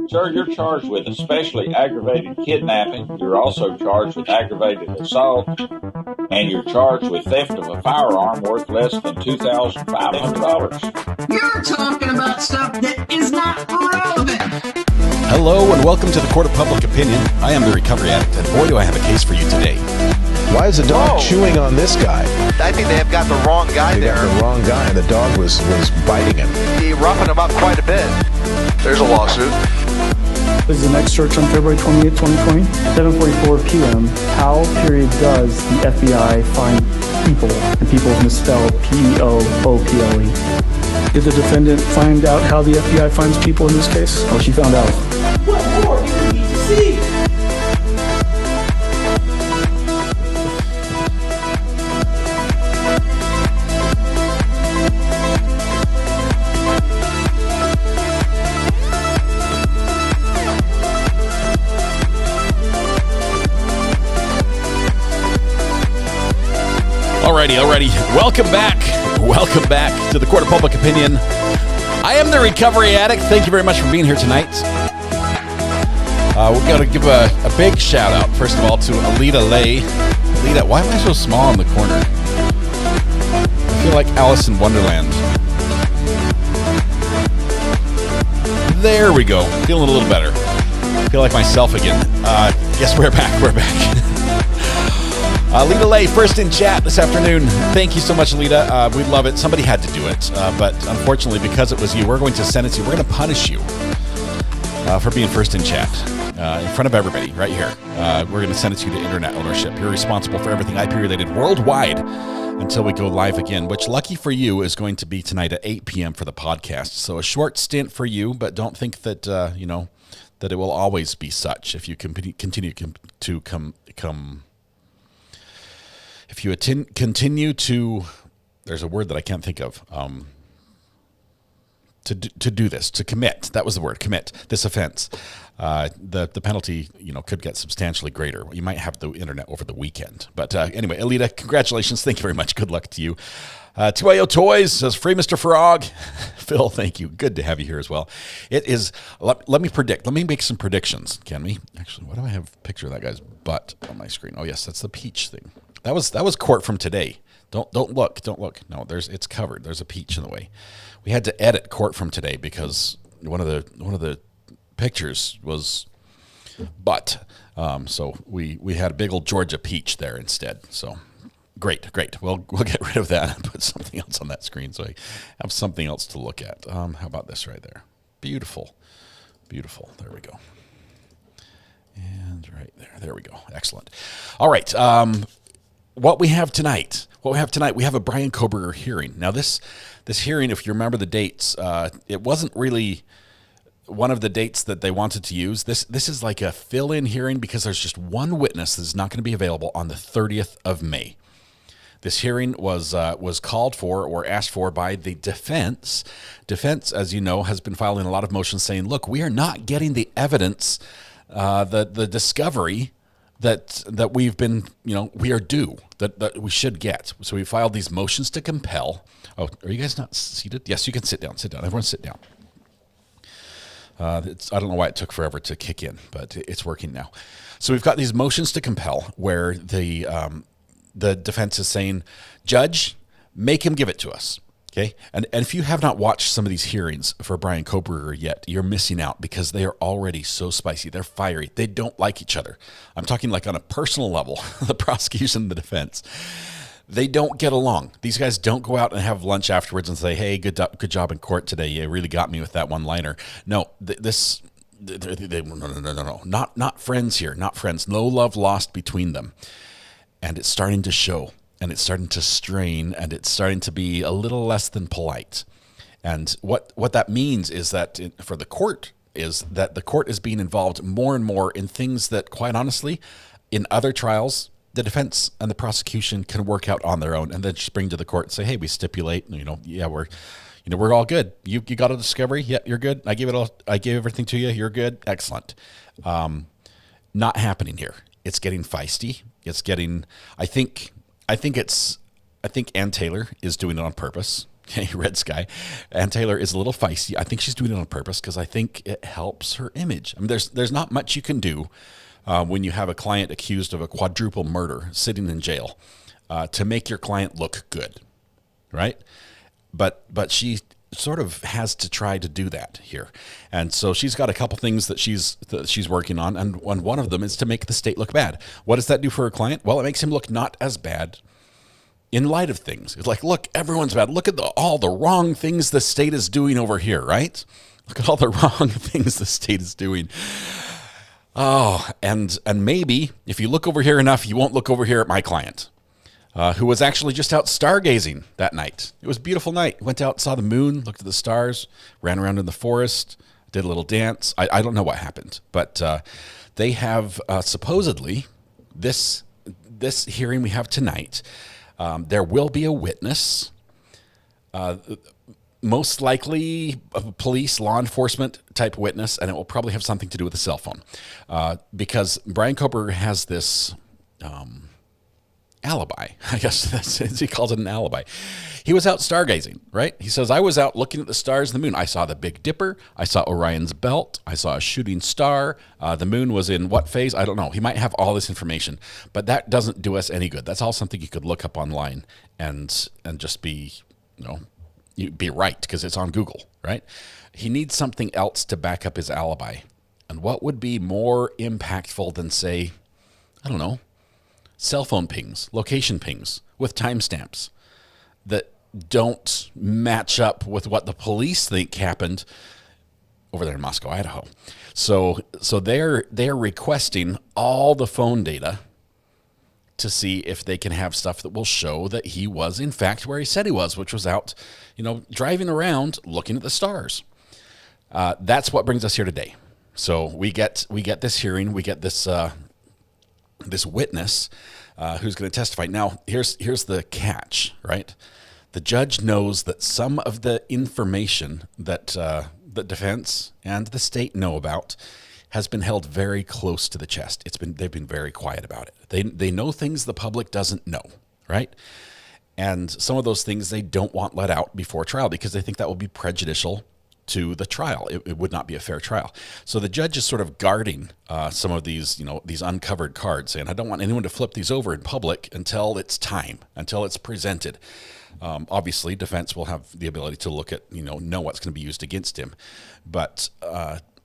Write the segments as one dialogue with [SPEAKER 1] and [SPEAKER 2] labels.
[SPEAKER 1] Sir, you're charged with especially aggravated kidnapping. You're also charged with aggravated assault, and you're charged with theft of a firearm worth less than $2,500.
[SPEAKER 2] You're talking about stuff that is not relevant.
[SPEAKER 3] Hello and welcome to the Court of Public Opinion. I am the Recovery Addict, and boy do I have a case for you today.
[SPEAKER 4] Why is the dog chewing on this guy?
[SPEAKER 5] I think they have got the wrong guy there.
[SPEAKER 4] Got the wrong guy, and the dog was biting him.
[SPEAKER 5] He roughing him up quite a bit. There's a lawsuit.
[SPEAKER 6] This is the next search on February 28, 2020, 7:44 p.m. How, does the FBI find people? And people is misspelled P-E-O-O-P-L-E. Did the defendant find out how the FBI finds people in this case? Oh, she found out.
[SPEAKER 7] What more do you need to see?
[SPEAKER 3] Alrighty. Welcome back to the Court of Public Opinion. I am the Recovery Addict. Thank you very much for being here tonight. We're going to give a big shout out, first of all, to Alita Lay. Alita, why am I so small in the corner? I feel like Alice in Wonderland. There we go. Feeling a little better. Feel like myself again. Yes, we're back. Alita Lay, first in chat this afternoon. Thank you so much, Alita. We love it. Somebody had to do it, but unfortunately, because it was you, we're going to sentence you. We're going to punish you for being first in chat in front of everybody right here. We're going to sentence you to internet ownership. You're responsible for everything IP-related worldwide until we go live again, which, lucky for you, is going to be tonight at 8 p.m. for the podcast. So a short stint for you, but don't think that, that it will always be such if you continue to come... If you continue to, there's a word that I can't think of, to do this, to commit, that was the word, commit this offense, the penalty, could get substantially greater. You might have the internet over the weekend. But anyway, Alita, congratulations. Thank you very much. Good luck to you. 2AO Toys says, free Mr. Frog. Phil, thank you. Good to have you here as well. It is, let me predict. Let me make some predictions, can we? Actually, why do I have a picture of that guy's butt on my screen? Oh, yes, that's the peach thing. That was court from today. Don't look. No, it's covered. There's a peach in the way. We had to edit court from today because one of the pictures was butt. So we had a big old Georgia peach there instead. So great. We'll get rid of that and put something else on that screen so I have something else to look at. How about this right there? Beautiful. There we go. And right there we go. Excellent. All right. What we have tonight, we have a Bryan Kohberger hearing. Now, this hearing, if you remember the dates, it wasn't really one of the dates that they wanted to use. This is like a fill-in hearing because there's just one witness that's not going to be available on the 30th of May. This hearing was called for or asked for by the defense. Defense, as you know, has been filing a lot of motions saying, look, we are not getting the evidence, the discovery that we've been, we are due, that we should get. So we filed these motions to compel. Oh, are you guys not seated? Yes, you can sit down. Everyone sit down. I don't know why it took forever to kick in, but it's working now. So we've got these motions to compel where the defense is saying, Judge, make him give it to us. Okay, and if you have not watched some of these hearings for Bryan Kohberger yet, you're missing out because they are already so spicy. They're fiery. They don't like each other. I'm talking like on a personal level, the prosecution and the defense. They don't get along. These guys don't go out and have lunch afterwards and say, hey, good job in court today. You really got me with that one-liner. No, no. Not friends here, not friends. No love lost between them. And it's starting to show. And it's starting to strain, and it's starting to be a little less than polite. And what that means is that for the court is that the court is being involved more and more in things that, quite honestly, in other trials, the defense and the prosecution can work out on their own, and then just bring to the court and say, "Hey, we stipulate, we're all good. You got a discovery, yeah, you're good. I gave everything to you, you're good, excellent." Not happening here. It's getting feisty. It's getting. I think Ann Taylor is doing it on purpose. Okay, red sky. Ann Taylor is a little feisty. I think she's doing it on purpose because I think it helps her image. I mean, there's not much you can do when you have a client accused of a quadruple murder sitting in jail to make your client look good, right? But she sort of has to try to do that here. And so she's got a couple things that she's working on, and one of them is to make the state look bad. What does that do for her client? Well, it makes him look not as bad in light of things. It's like, look, everyone's bad. Look at all the wrong things the state is doing over here, right? Look at all the wrong things the state is doing. Oh, and maybe if you look over here enough, you won't look over here at my client, who was actually just out stargazing that night. It was a beautiful night. Went out, saw the moon, looked at the stars, ran around in the forest, did a little dance. I don't know what happened, but they have supposedly this hearing we have tonight. There will be a witness, most likely a police, law enforcement type witness, and it will probably have something to do with a cell phone, because Bryan Kohberger has this alibi. I guess he calls it an alibi. He was out stargazing, right? He says, I was out looking at the stars and the moon. I saw the Big Dipper. I saw Orion's belt. I saw a shooting star. The moon was in what phase? I don't know. He might have all this information, but that doesn't do us any good. That's all something you could look up online and just be, you'd be right because it's on Google, right? He needs something else to back up his alibi. And what would be more impactful than, say, I don't know, cell phone pings, location pings with timestamps that don't match up with what the police think happened over there in Moscow, Idaho. So they're requesting all the phone data to see if they can have stuff that will show that he was in fact where he said he was, which was out, driving around looking at the stars. That's what brings us here today. So we get this hearing, we get this this witness who's going to testify. Now, here's the catch, right? The judge knows that some of the information that the defense and the state know about has been held very close to the chest. They've been very quiet about it. They know things the public doesn't know, right? And some of those things they don't want let out before trial because they think that will be prejudicial to the trial. It would not be a fair trial. So the judge is sort of guarding some of these, these uncovered cards, saying, I don't want anyone to flip these over in public until it's time, until it's presented. Obviously, defense will have the ability to look at, know what's going to be used against him. But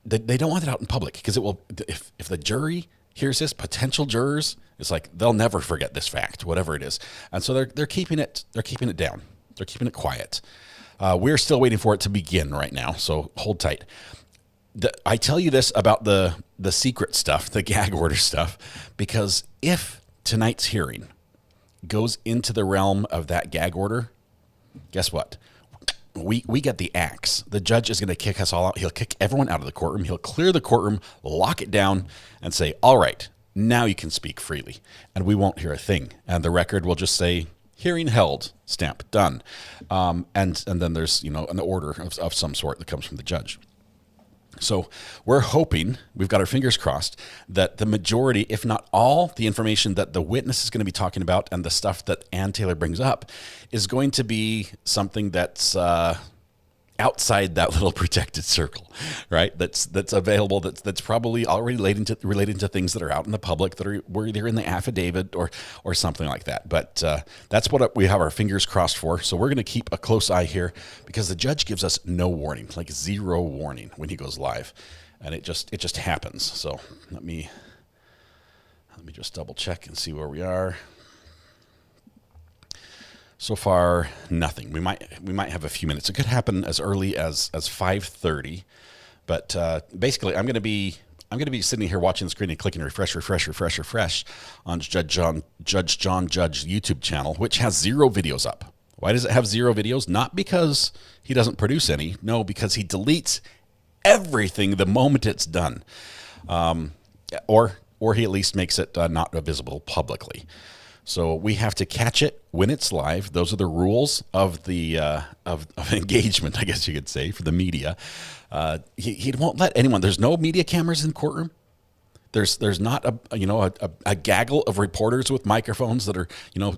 [SPEAKER 3] they don't want it out in public because it will, if the jury hears this, potential jurors, it's like they'll never forget this fact, whatever it is. And so they're keeping it down. They're keeping it quiet. We're still waiting for it to begin right now, so hold tight. I tell you this about the secret stuff, the gag order stuff, because if tonight's hearing goes into the realm of that gag order, guess what? We get the axe. The judge is going to kick us all out. He'll kick everyone out of the courtroom. He'll clear the courtroom, lock it down, and say, all right, now you can speak freely. And we won't hear a thing. And the record will just say, hearing held, stamp, done. And then there's, an order of some sort that comes from the judge. So we're hoping, we've got our fingers crossed, that the majority, if not all, the information that the witness is going to be talking about and the stuff that Ann Taylor brings up is going to be something that's outside that little protected circle, right? That's available. That's probably already related to things that are out in the public that are either in the affidavit or something like that. But that's what we have our fingers crossed for. So we're going to keep a close eye here because the judge gives us no warning, like zero warning when he goes live, and it just happens. So let me just double check and see where we are. So far, nothing. We might have a few minutes. It could happen as early as 5:30, but basically, I'm going to be sitting here watching the screen and clicking refresh on Judge John Judge's YouTube channel, which has 0 videos up. Why does it have 0 videos? Not because he doesn't produce any. No, because he deletes everything the moment it's done, or he at least makes it not visible publicly. So we have to catch it when it's live. Those are the rules of the of engagement, I guess you could say, for the media. He won't let anyone. There's no media cameras in the courtroom. There's not a gaggle of reporters with microphones that are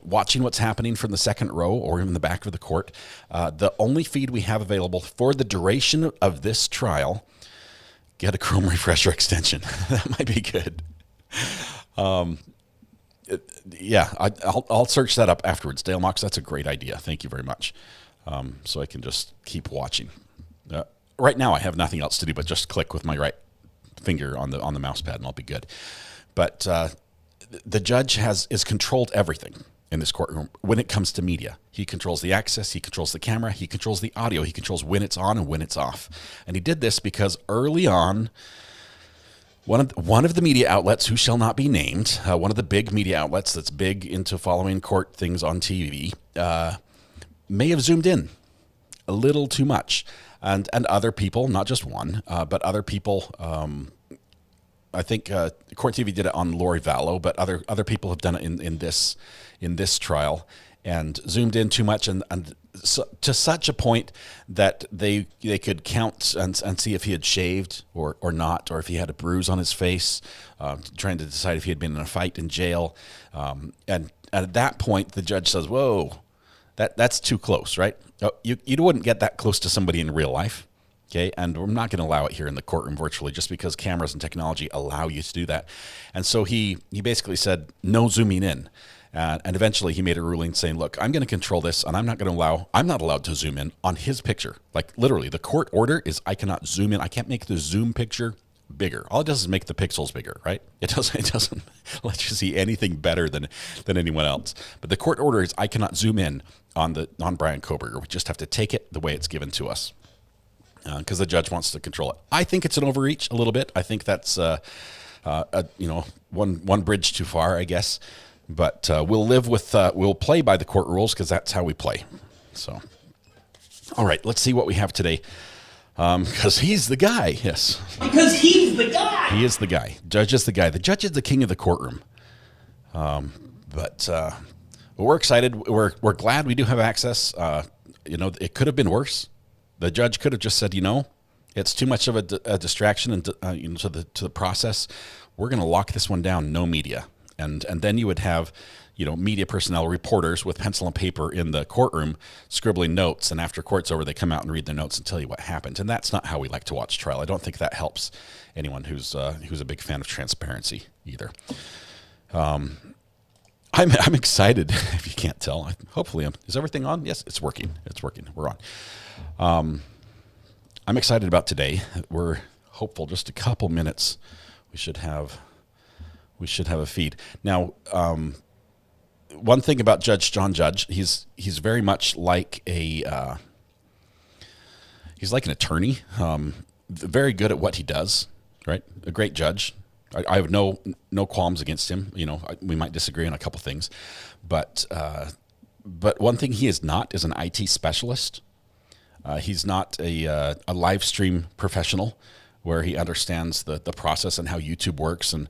[SPEAKER 3] watching what's happening from the second row or in the back of the court. The only feed we have available for the duration of this trial, get a Chrome refresher extension. That might be good. I'll search that up afterwards. Dale Mox, that's a great idea. Thank you very much. So I can just keep watching. Right now I have nothing else to do but just click with my right finger on the mouse pad and I'll be good. But the judge is controlled everything in this courtroom when it comes to media. He controls the access, he controls the camera, he controls the audio, he controls when it's on and when it's off. And he did this because early on, one of the media outlets, who shall not be named, one of the big media outlets that's big into following court things on TV, may have zoomed in a little too much. And other people, not just one, but other people, I think Court TV did it on Lori Vallow, but other people have done it in this trial and zoomed in too much and so, to such a point that they could count and see if he had shaved or not, or if he had a bruise on his face, trying to decide if he had been in a fight in jail. And at that point, the judge says, whoa, that's too close, right? You wouldn't get that close to somebody in real life, okay? And we're not going to allow it here in the courtroom virtually just because cameras and technology allow you to do that. And so he basically said, no zooming in. And eventually he made a ruling saying, look, I'm going to control this and I'm not allowed to zoom in on his picture. Like literally the court order is I cannot zoom in. I can't make the zoom picture bigger. All it does is make the pixels bigger, right? It doesn't let you see anything better than anyone else. But the court order is I cannot zoom in on Bryan Kohberger. We just have to take it the way it's given to us because the judge wants to control it. I think it's an overreach a little bit. I think that's one bridge too far, I guess. But we'll play by the court rules because that's how we play. So, all right, let's see what we have today. Because he's the guy, yes.
[SPEAKER 7] Because he's the guy.
[SPEAKER 3] He is the guy. Judge is the guy. The judge is the king of the courtroom. But we're excited. We're glad we do have access. It could have been worse. The judge could have just said, it's too much of a distraction and to the process. We're going to lock this one down. No media, and then you would have media personnel, reporters with pencil and paper in the courtroom scribbling notes, and after court's over, they come out and read the notes and tell you what happened. And that's not how we like to watch trial. I don't think that helps anyone who's a big fan of transparency either. I'm excited. If you can't tell, hopefully is everything on? Yes, it's working. It's working. We're on. I'm excited about today. We're hopeful. Just a couple minutes, we should have a feed now. One thing about Judge John Judge, he's very much like he's like an attorney, very good at what he does, right? A great judge. I have no qualms against him. We might disagree on a couple things, but one thing he is not is an IT specialist. He's not a live stream professional where he understands the process and how YouTube works and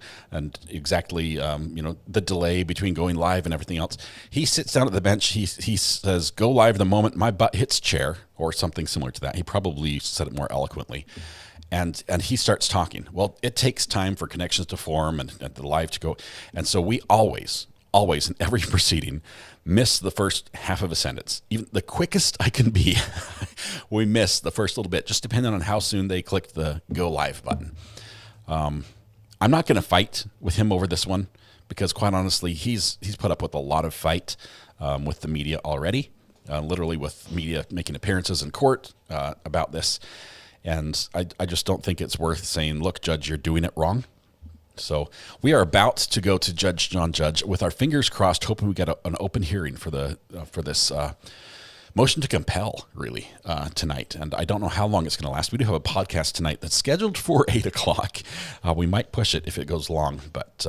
[SPEAKER 3] exactly the delay between going live and everything else. He sits down at the bench. He says, "Go live the moment my butt hits chair," or something similar to that. He probably said it more eloquently, and he starts talking. Well, it takes time for connections to form and the live to go, and so we always in every proceeding miss the first half of a sentence. Even the quickest I can be, we miss the first little bit, just depending on how soon they clicked the go live button. I'm not going to fight with him over this one because, quite honestly, he's put up with a lot of fight with the media already, literally with media making appearances in court about this. And I just don't think it's worth saying, look, Judge, you're doing it wrong. So we are about to go to Judge John Judge with our fingers crossed, hoping we get an open hearing for this motion to compel, really, tonight. And I don't know how long it's going to last. We do have a podcast tonight that's scheduled for 8 o'clock. We might push it if it goes long, but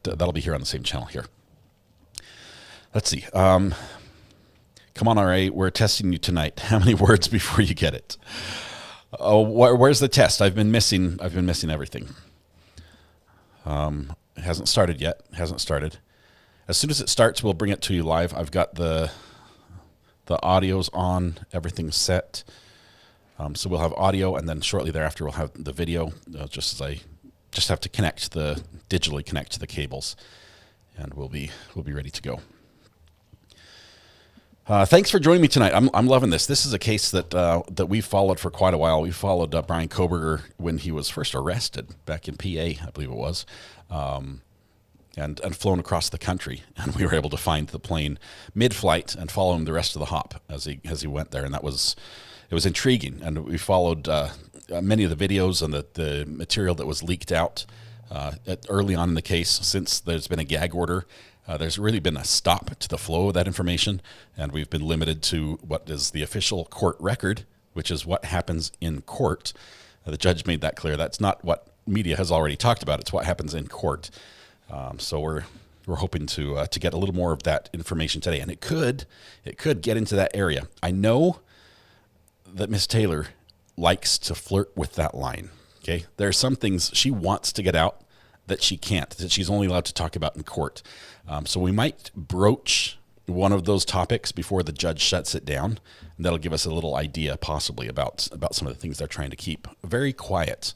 [SPEAKER 3] that'll be here on the same channel here. Let's see. Come on, RA. We're testing you tonight. How many words before you get it? Oh, where's the test? I've been missing everything. It hasn't started yet. Hasn't started. As soon as it starts, we'll bring it to you live. I've got the audio's on, everything's set. So we'll have audio, and then shortly thereafter we'll have the video, just just have to digitally connect the cables, and we'll be ready to go. Thanks for joining me tonight. I'm loving this. This is a case that we followed for quite a while. We followed Bryan Kohberger when he was first arrested back in PA, I believe it was, and flown across the country. And we were able to find the plane mid-flight and follow him the rest of the hop as he went there. And it was intriguing. And we followed many of the videos and the material that was leaked out early on in the case. Since there's been a gag order, there's really been a stop to the flow of that information, and we've been limited to what is the official court record, which is what happens in court. The judge made that clear. That's not what media has already talked about. It's what happens in court. So we're hoping to get a little more of that information today, and it could get into that area. I know that Miss Taylor likes to flirt with that line. Okay, there are some things she wants to get out that she can't, that she's only allowed to talk about in court. So we might broach one of those topics before the judge shuts it down, and that'll give us a little idea possibly about some of the things they're trying to keep very quiet.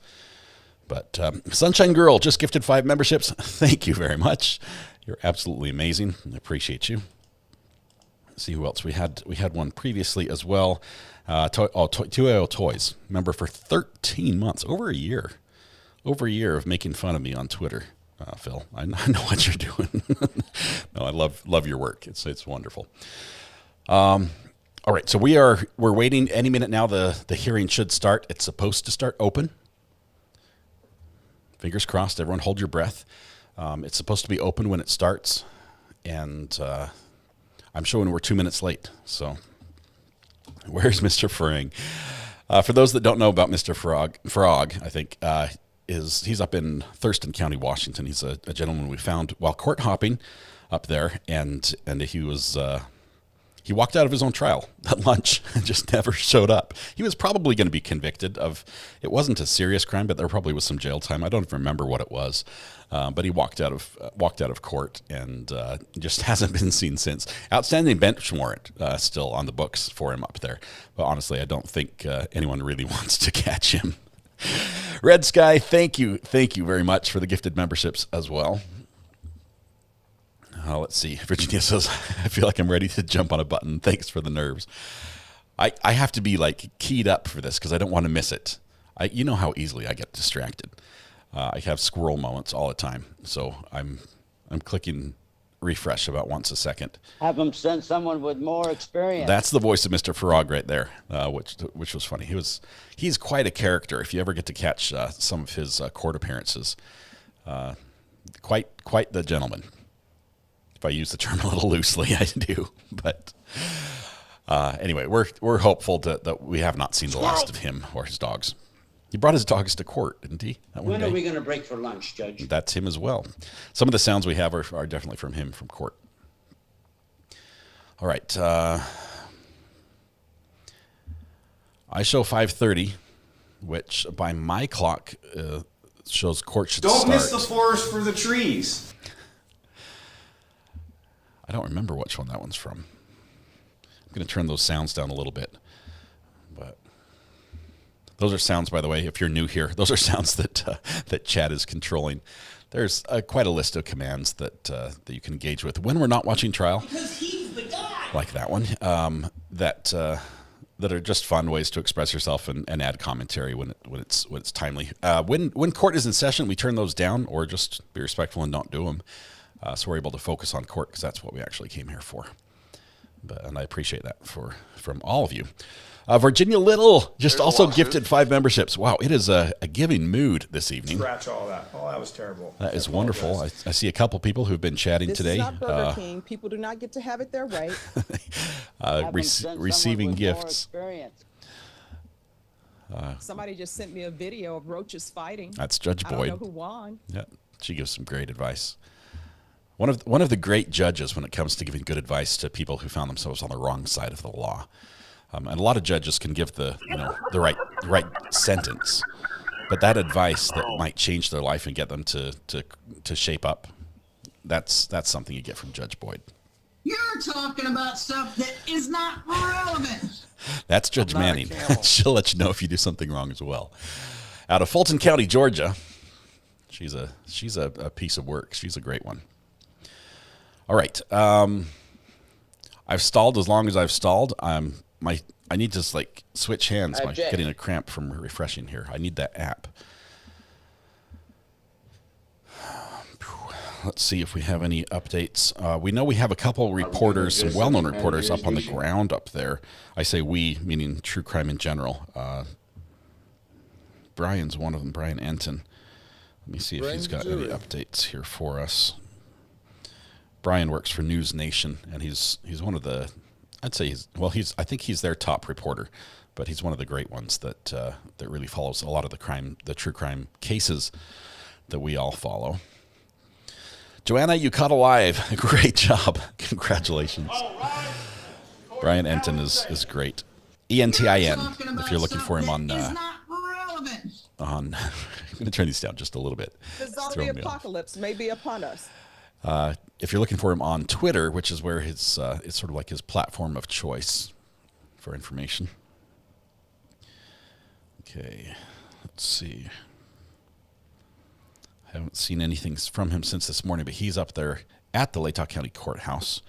[SPEAKER 3] But Sunshine Girl just gifted 5 memberships. Thank you very much. You're absolutely amazing. I appreciate you. Let's see who else. We had one previously as well. Two Toys, member for 13 months, over a year of making fun of me on Twitter. Phil, I know what you're doing. No, I love your work. It's wonderful. All right, so we're waiting. Any minute now, the hearing should start. It's supposed to start open. Fingers crossed. Everyone, hold your breath. It's supposed to be open when it starts, and I'm showing we're 2 minutes late. So, where's Mr. Frang? For those that don't know about Mr. Frog, I think. He's up in Thurston County, Washington. He's a gentleman we found while court hopping up there, and he walked out of his own trial at lunch and just never showed up. He was probably going to be convicted of, it wasn't a serious crime, but there probably was some jail time. I don't even remember what it was, but he walked out of court and just hasn't been seen since. Outstanding bench warrant still on the books for him up there, but honestly, I don't think anyone really wants to catch him. Red Sky, thank you very much for the gifted memberships as well. Let's see. Virginia says, I feel like I'm ready to jump on a button. Thanks for the nerves. I have to be like keyed up for this because I don't want to miss it. You know how easily I get distracted. I have squirrel moments all the time, so I'm clicking refresh about once a second.
[SPEAKER 8] Have them send someone with more experience.
[SPEAKER 3] That's the voice of Mr. Farag right there, which was funny. He's quite a character. If you ever get to catch some of his court appearances, quite the gentleman. If I use the term a little loosely, I do. But anyway, we're hopeful that we have not seen the last of him or his dogs. He brought his dogs to court, didn't he?
[SPEAKER 2] When are we going to break for lunch, Judge?
[SPEAKER 3] That's him as well. Some of the sounds we have are definitely from him from court. All right. I show 5:30, which by my clock shows court should start.
[SPEAKER 9] Don't miss the forest for the trees.
[SPEAKER 3] I don't remember which one that one's from. I'm going to turn those sounds down a little bit. But those are sounds, by the way, if you're new here, those are sounds that Chad is controlling. There's quite a list of commands that you can engage with when we're not watching trial.
[SPEAKER 2] Because he's the guy.
[SPEAKER 3] Like that one. That are just fun ways to express yourself and add commentary when it's timely. When court is in session, we turn those down or just be respectful and don't do them. So we're able to focus on court because that's what we actually came here for. And I appreciate that from all of you. Virginia Little just also gifted 5 memberships. Wow, it is a giving mood this evening.
[SPEAKER 9] Scratch all that. Oh, that was terrible.
[SPEAKER 3] That is wonderful. I see a couple people who've been chatting today.
[SPEAKER 10] This is not Burger King. People do not get to have it their way.
[SPEAKER 3] Receiving gifts.
[SPEAKER 10] Somebody just sent me a video of roaches fighting.
[SPEAKER 3] That's Judge Boyd.
[SPEAKER 10] I don't know who won.
[SPEAKER 3] Yeah, she gives some great advice. One of the great judges when it comes to giving good advice to people who found themselves on the wrong side of the law. And a lot of judges can give the right sentence, but that advice that might change their life and get them to shape up, that's something you get from Judge Boyd.
[SPEAKER 2] You're talking about stuff that is not relevant.
[SPEAKER 3] That's Judge Manning. She'll let you know if you do something wrong as well. Out of Fulton County, Georgia, She's a piece of work. She's a great one. All right. I've stalled as long as I've stalled. I need to like switch hands. I'm getting a cramp from refreshing here. I need that app. Let's see if we have any updates. We know we have a couple reporters, some well-known reporters up on the ground up there. I say we, meaning true crime in general. Brian's one of them, Bryan Enton. Let me see if he's got any updates here for us. Bryan works for News Nation, and he's one of the, I'd say I think he's their top reporter, but he's one of the great ones that really follows a lot of the true crime cases that we all follow. Joanna, you caught alive. Great job. Congratulations. Bryan Enton is great. ENTIN, if you're looking for him on... I'm going to turn these down just a little bit.
[SPEAKER 10] The zombie apocalypse may be upon us.
[SPEAKER 3] If you're looking for him on Twitter, which is where it's sort of like his platform of choice for information. Okay, let's see. I haven't seen anything from him since this morning, but he's up there at the Latah County Courthouse.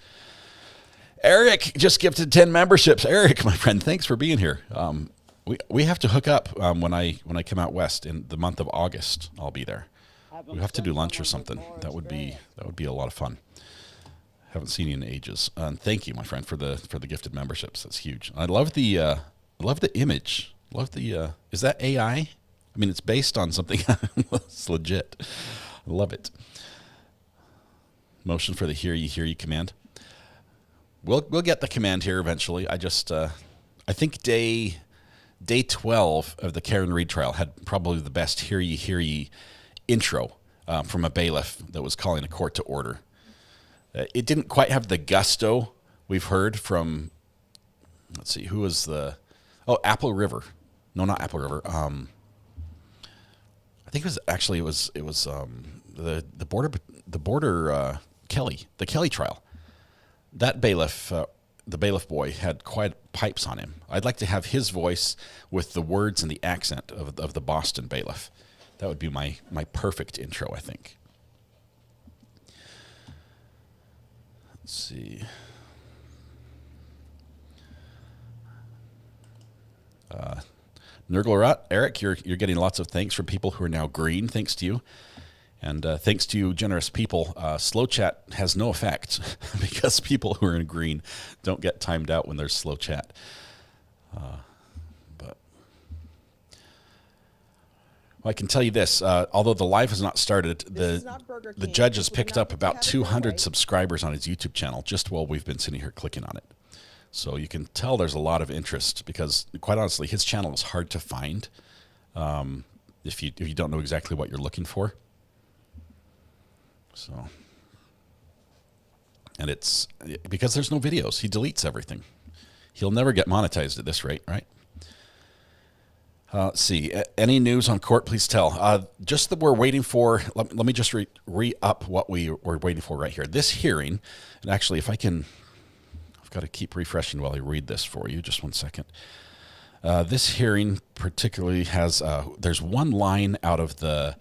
[SPEAKER 3] Eric just gifted 10 memberships. Eric, my friend, thanks for being here. We have to hook up when I come out west in the month of August. I'll be there. We have to do lunch or something. That would be a lot of fun. Haven't seen you in ages. Thank you, my friend, for the gifted memberships. That's huge. I love the image. Love the is that AI? I mean, it's based on something. It's legit. I love it. Motion for the hear ye command. We'll get the command here eventually. I think day 12 of the Karen Reed trial had probably the best hear ye intro from a bailiff that was calling a court to order. It didn't quite have the gusto we've heard from, let's see, who was Apple River. No, not Apple River. I think it was the border Kelly, the Kelly trial. That bailiff, the bailiff boy, had quite pipes on him. I'd like to have his voice with the words and the accent of the Boston bailiff. That would be my perfect intro, I think. Let's see. Nurglerot, Eric, you're getting lots of thanks from people who are now green. Thanks to you. And thanks to you, generous people. Slow chat has no effect because people who are in green don't get timed out when there's slow chat. But I can tell you this, although the live has not started, the judge has picked up about 200 subscribers on his YouTube channel just while we've been sitting here clicking on it. So you can tell there's a lot of interest because, quite honestly, his channel is hard to find if you don't know exactly what you're looking for. So, and it's because there's no videos. He deletes everything. He'll never get monetized at this rate, right? Let's see. Any news on court, please tell. Just that we're waiting for, let me just re-up what we're waiting for right here. This hearing, and actually if I can, I've got to keep refreshing while I read this for you. Just one second. This hearing particularly has, there's one line out of the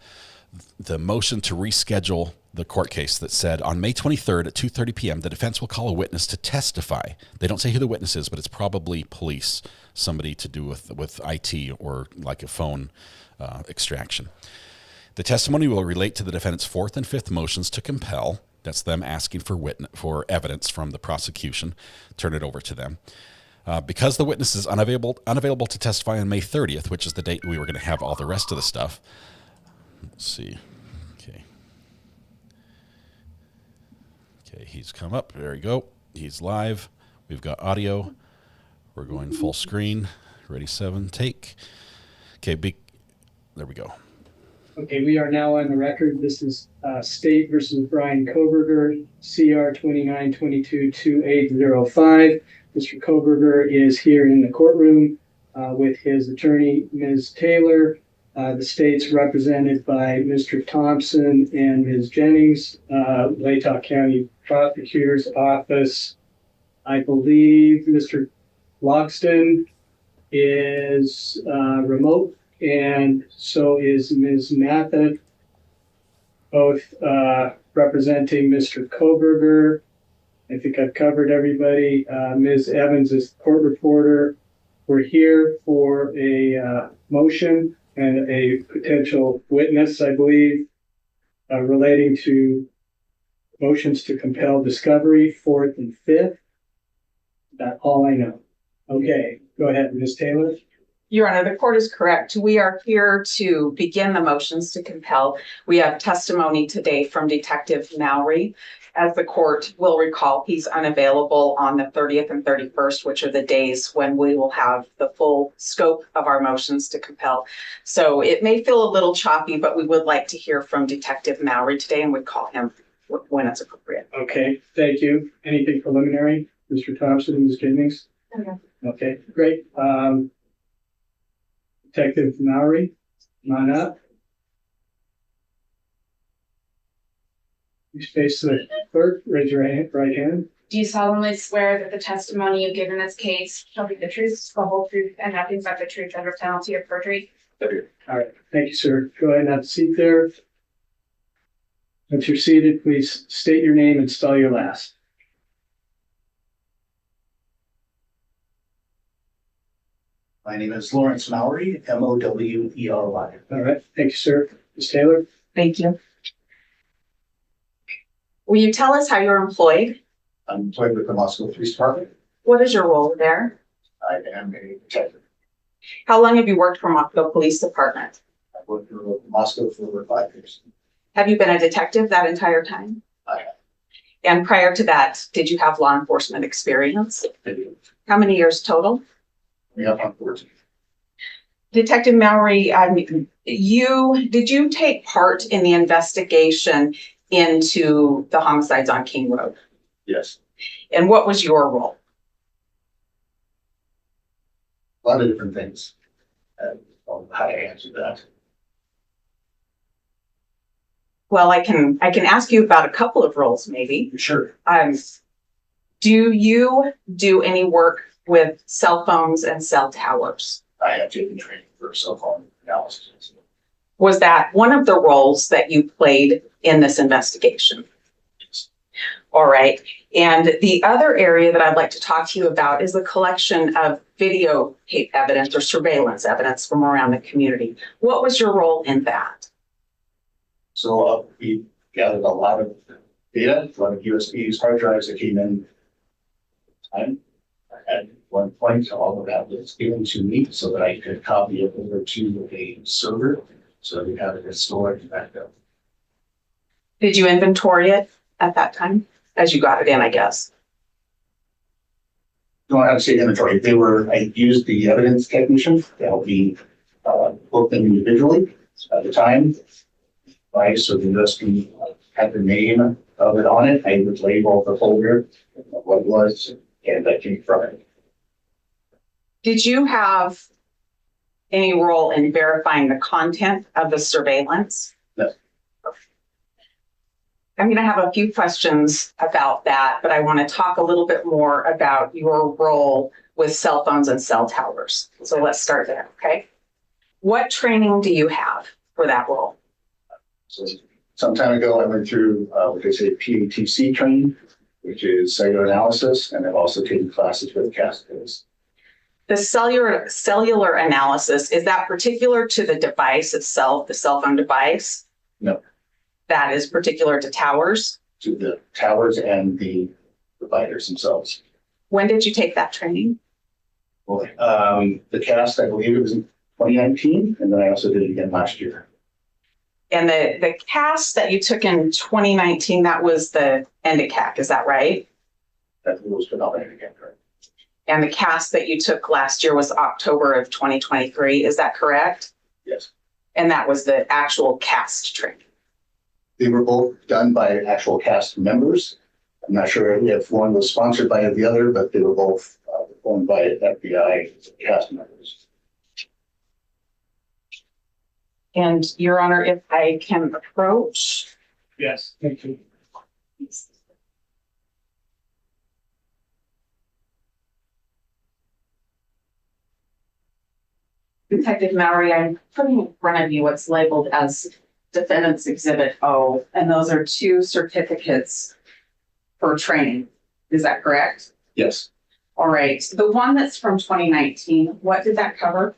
[SPEAKER 3] motion to reschedule the court case that said on May 23rd at 2:30 p.m., the defense will call a witness to testify. They don't say who the witness is, but it's probably police, somebody to do with IT or like a phone extraction. The testimony will relate to the defendant's fourth and fifth motions to compel. That's them asking for evidence from the prosecution. Turn it over to them. Because the witness is unavailable to testify on May 30th, which is the date we were going to have all the rest of the stuff. Let's see. Okay, he's come up. There we go. He's live. We've got audio. We're going full screen. Ready, 7, take. Okay, there we go.
[SPEAKER 6] Okay, we are now on the record. This is State versus Bryan Kohberger, CR 2922-2805. Mr. Kohberger is here in the courtroom with his attorney, Ms. Taylor. The state's represented by Mr. Thompson and Ms. Jennings, Latah County Prosecutor's Office. I believe Mr. Logston is remote, and so is Ms. Matha. both representing Mr. Kohberger. I think I've covered everybody. Ms. Evans is court reporter. We're here for a motion and a potential witness, I believe, relating to motions to compel discovery, 4th and 5th. That's all I know. Okay, go ahead, Ms. Taylor.
[SPEAKER 11] Your Honor, the court is correct. We are here to begin the motions to compel. We have testimony today from Detective Mauy. As the court will recall, he's unavailable on the 30th and 31st, which are the days when we will have the full scope of our motions to compel. So it may feel a little choppy, but we would like to hear from Detective Mauy today, and we call him when it's appropriate.
[SPEAKER 6] Okay, thank you. Anything preliminary, Mr. Thompson and Ms. Jennings?
[SPEAKER 11] Okay.
[SPEAKER 6] Okay, great. Detective Mauy, come on up. You face the clerk, raise your right hand.
[SPEAKER 12] Do you solemnly swear that the testimony you give in this case shall be the truth, the whole truth, and nothing but the truth under penalty of perjury?
[SPEAKER 6] All right, thank you, sir. Go ahead and have a seat there. Once you're seated, please state your name and spell your last.
[SPEAKER 13] My name is Lawrence Maury, Mowey. All
[SPEAKER 6] right, thank you, sir. Ms. Taylor?
[SPEAKER 11] Thank you. Will you tell us how you're employed?
[SPEAKER 13] I'm employed with the Moscow Police Department.
[SPEAKER 11] What is your role there?
[SPEAKER 13] I am a detective.
[SPEAKER 11] How long have you worked for Moscow Police Department?
[SPEAKER 13] I've worked for Moscow for over 5 years.
[SPEAKER 11] Have you been a detective that entire time?
[SPEAKER 13] I have.
[SPEAKER 11] And prior to that, did you have law enforcement experience?
[SPEAKER 13] I do.
[SPEAKER 11] How many years total?
[SPEAKER 13] We have on 14.
[SPEAKER 11] Detective Maury, did you take part in the investigation into the homicides on King Road?
[SPEAKER 13] Yes.
[SPEAKER 11] And what was your role?
[SPEAKER 13] A lot of different things. How to answer that.
[SPEAKER 11] Well, I can ask you about a couple of roles, maybe.
[SPEAKER 13] Sure.
[SPEAKER 11] Do you do any work with cell phones and cell towers?
[SPEAKER 13] I have taken training for cell phone analysis.
[SPEAKER 11] Was that one of the roles that you played in this investigation?
[SPEAKER 13] Yes.
[SPEAKER 11] All right. And the other area that I'd like to talk to you about is the collection of videotape evidence or surveillance evidence from around the community. What was your role in that?
[SPEAKER 13] So we gathered a lot of data, a lot of USBs, hard drives that came in. At one point, all of that was given to me so that I could copy it over to a server so that we had it stored and backed up.
[SPEAKER 11] Did you inventory it at that time as you got it in, I guess?
[SPEAKER 13] Don't have to say inventory. I used the evidence technician to help me book them individually at the time. So the USB had the name of it on it. I would label the folder, what it was, and that came from it.
[SPEAKER 11] Did you have any role in verifying the content of the surveillance?
[SPEAKER 13] No.
[SPEAKER 11] I'm going to have a few questions about that, but I want to talk a little bit more about your role with cell phones and cell towers. So let's start there, okay? What training do you have for that role?
[SPEAKER 13] So some time ago, I went through what they say PATC training, which is cellular analysis, and I've also taken classes with CASCOs.
[SPEAKER 11] The cellular analysis, is that particular to the device itself, the cell phone device?
[SPEAKER 13] No. That
[SPEAKER 11] is particular to towers?
[SPEAKER 13] To the towers and the providers themselves.
[SPEAKER 11] When did you take that training?
[SPEAKER 13] Well, the CAST, I believe it was in 2019, and then I also did it again last year.
[SPEAKER 11] And the CAST that you took in 2019, that was the ENDICAC, is that right?
[SPEAKER 13] That was predominantly again, correct.
[SPEAKER 11] And the CAST that you took last year was October of 2023, is that correct?
[SPEAKER 13] Yes.
[SPEAKER 11] And that was the actual CAST training?
[SPEAKER 13] They were both done by actual CAST members. I'm not sure if one was sponsored by the other, but they were both owned by FBI CAST members.
[SPEAKER 11] And Your Honor, if I can approach.
[SPEAKER 6] Yes, thank you.
[SPEAKER 11] Detective Maury, I'm putting in front of you what's labeled as Defendant's Exhibit O, and those are 2 certificates for training. Is that correct?
[SPEAKER 13] Yes.
[SPEAKER 11] All right. The one that's from 2019, what did that cover?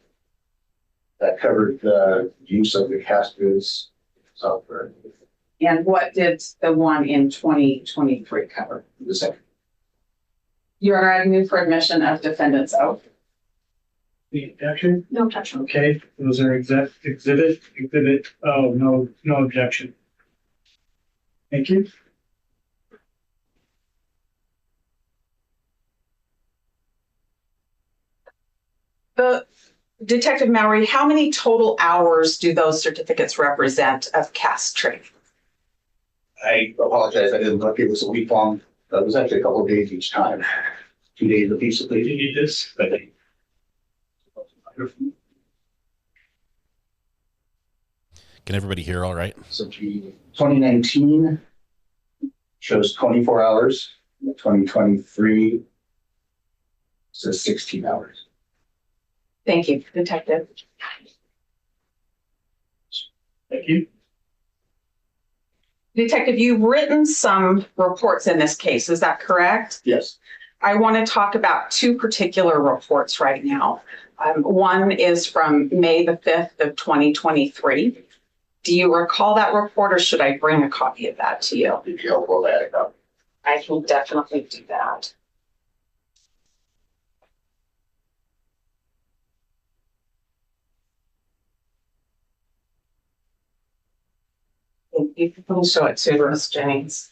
[SPEAKER 13] That covered the use of the CastBiz software.
[SPEAKER 11] And what did the one in 2023 cover?
[SPEAKER 13] The second.
[SPEAKER 11] Your Honor, I move for admission of Defendant's O.
[SPEAKER 6] The objection?
[SPEAKER 11] No objection.
[SPEAKER 6] Okay, those are exhibit, oh, no objection. Thank you.
[SPEAKER 11] The Detective Maury, how many total hours do those certificates represent of CAST training?
[SPEAKER 13] I apologize, I didn't look. It was a week long. It was actually a couple of days each time. 2 days a piece of
[SPEAKER 6] Do you need this?
[SPEAKER 13] But
[SPEAKER 3] Can everybody hear all right?
[SPEAKER 13] so 2019 shows 24 hours. 2023 says 16 hours.
[SPEAKER 11] Thank you, Detective.
[SPEAKER 6] Thank you.
[SPEAKER 11] Detective, you've written some reports in this case, is that correct?
[SPEAKER 13] Yes.
[SPEAKER 11] I want to talk about 2 particular reports right now. One is from May the 5th of 2023. Do you recall that report, or should I bring a copy of that to you?
[SPEAKER 13] It'd be helpful to add a copy.
[SPEAKER 11] I can definitely do that. You can show it to Ms. Jennings.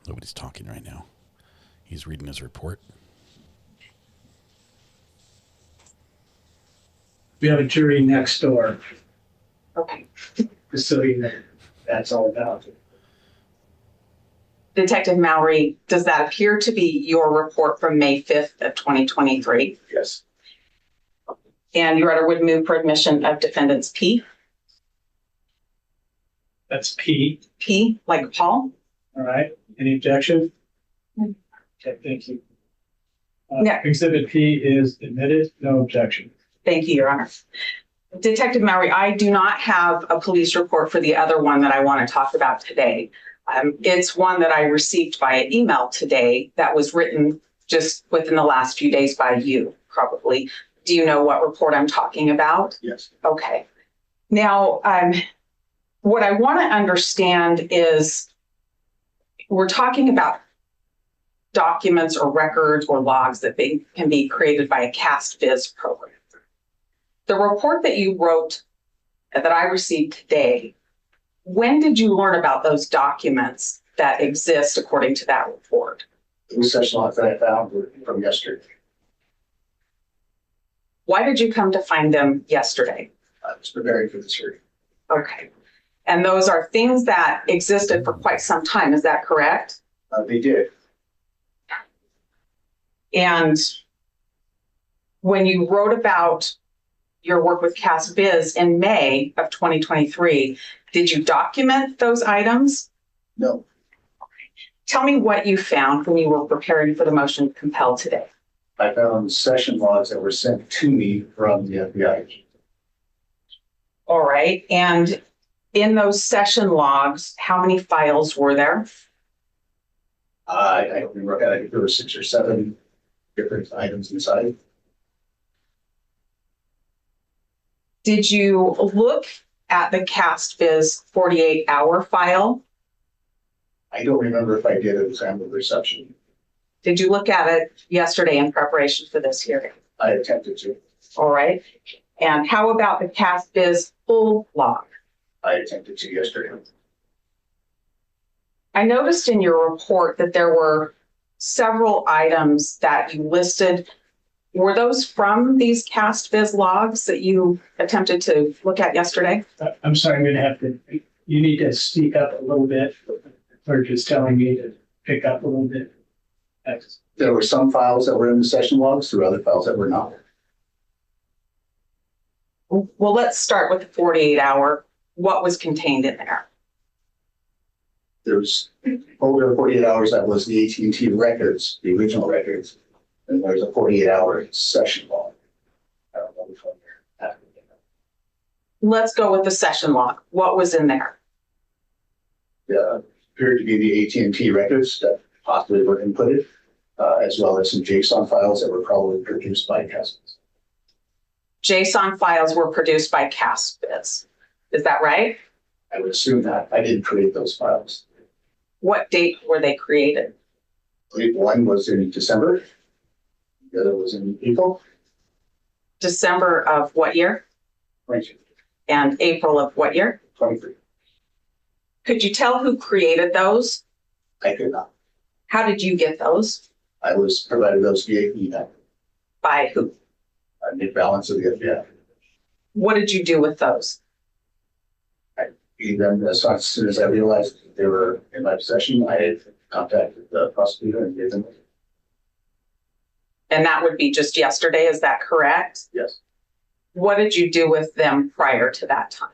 [SPEAKER 3] Nobody's talking right now. He's reading his report.
[SPEAKER 6] We have a jury next door.
[SPEAKER 11] Okay.
[SPEAKER 6] Just so you know, that's all about it.
[SPEAKER 11] Detective Maury, does that appear to be your report from May 5th of 2023?
[SPEAKER 13] Yes.
[SPEAKER 11] And Your Honor would move for admission of Defendant's P?
[SPEAKER 6] That's P.
[SPEAKER 11] P, like Paul?
[SPEAKER 6] All right. Any objection? Okay, thank you.
[SPEAKER 11] Yeah.
[SPEAKER 6] Exhibit P is admitted. No objection.
[SPEAKER 11] Thank you, Your Honor. Detective Maury, I do not have a police report for the other one that I want to talk about today. It's one that I received via email today that was written just within the last few days by you, probably. Do you know what report I'm talking about?
[SPEAKER 13] Yes.
[SPEAKER 11] Okay. Now, what I want to understand is we're talking about documents or records or logs that can be created by a CastBiz program. The report that you wrote that I received today, when did you learn about those documents that exist according to that report?
[SPEAKER 13] The session logs that I found were from yesterday.
[SPEAKER 11] Why did you come to find them yesterday?
[SPEAKER 13] I was preparing for this hearing.
[SPEAKER 11] Okay. And those are things that existed for quite some time, is that correct?
[SPEAKER 13] They did.
[SPEAKER 11] And when you wrote about your work with CastBiz in May of 2023, did you document those items?
[SPEAKER 13] No.
[SPEAKER 11] Tell me what you found when you were preparing for the motion to compel today.
[SPEAKER 13] I found session logs that were sent to me from the FBI.
[SPEAKER 11] All right. And in those session logs, how many files were there?
[SPEAKER 13] I don't remember. I think there were 6 or 7 different items inside.
[SPEAKER 11] Did you look at the CastBiz 48-hour file?
[SPEAKER 13] I don't remember if I did at the time of reception.
[SPEAKER 11] Did you look at it yesterday in preparation for this hearing?
[SPEAKER 13] I attempted to.
[SPEAKER 11] All right. And how about the CastBiz full log?
[SPEAKER 13] I attempted to yesterday.
[SPEAKER 11] I noticed in your report that there were several items that you listed Were those from these cast viz logs that you attempted to look at yesterday?
[SPEAKER 14] I'm sorry, I'm going to have to, you need to speak up a little bit. The clerk is telling me to pick up a little bit.
[SPEAKER 13] There were some files that were in the session logs, there were other files that were not.
[SPEAKER 11] Well, let's start with the 48-hour. What was contained in there?
[SPEAKER 13] There's over 48 hours that was the AT&T records, the original records, and there's a 48-hour session log. I don't know which one you're after.
[SPEAKER 11] Let's go with the session log. What was in there?
[SPEAKER 13] Appeared to be the AT&T records that possibly were inputted, as well as some JSON files that were probably produced by CastViz.
[SPEAKER 11] JSON files were produced by CastViz. Is that right?
[SPEAKER 13] I would assume that. I didn't create those files.
[SPEAKER 11] What date were they created?
[SPEAKER 13] I believe one was in December. The other was in April.
[SPEAKER 11] December of what year?
[SPEAKER 13] 22.
[SPEAKER 11] And April of what year?
[SPEAKER 13] 23.
[SPEAKER 11] Could you tell who created those?
[SPEAKER 13] I could not.
[SPEAKER 11] How did you get those?
[SPEAKER 13] I was provided those via email.
[SPEAKER 11] By who?
[SPEAKER 13] Mid balance of the FBI.
[SPEAKER 11] What did you do with those?
[SPEAKER 13] I gave them as soon as I realized they were in my possession. I had contacted the prosecutor and gave them.
[SPEAKER 11] And that would be just yesterday, is that correct?
[SPEAKER 13] Yes.
[SPEAKER 11] What did you do with them prior to that time?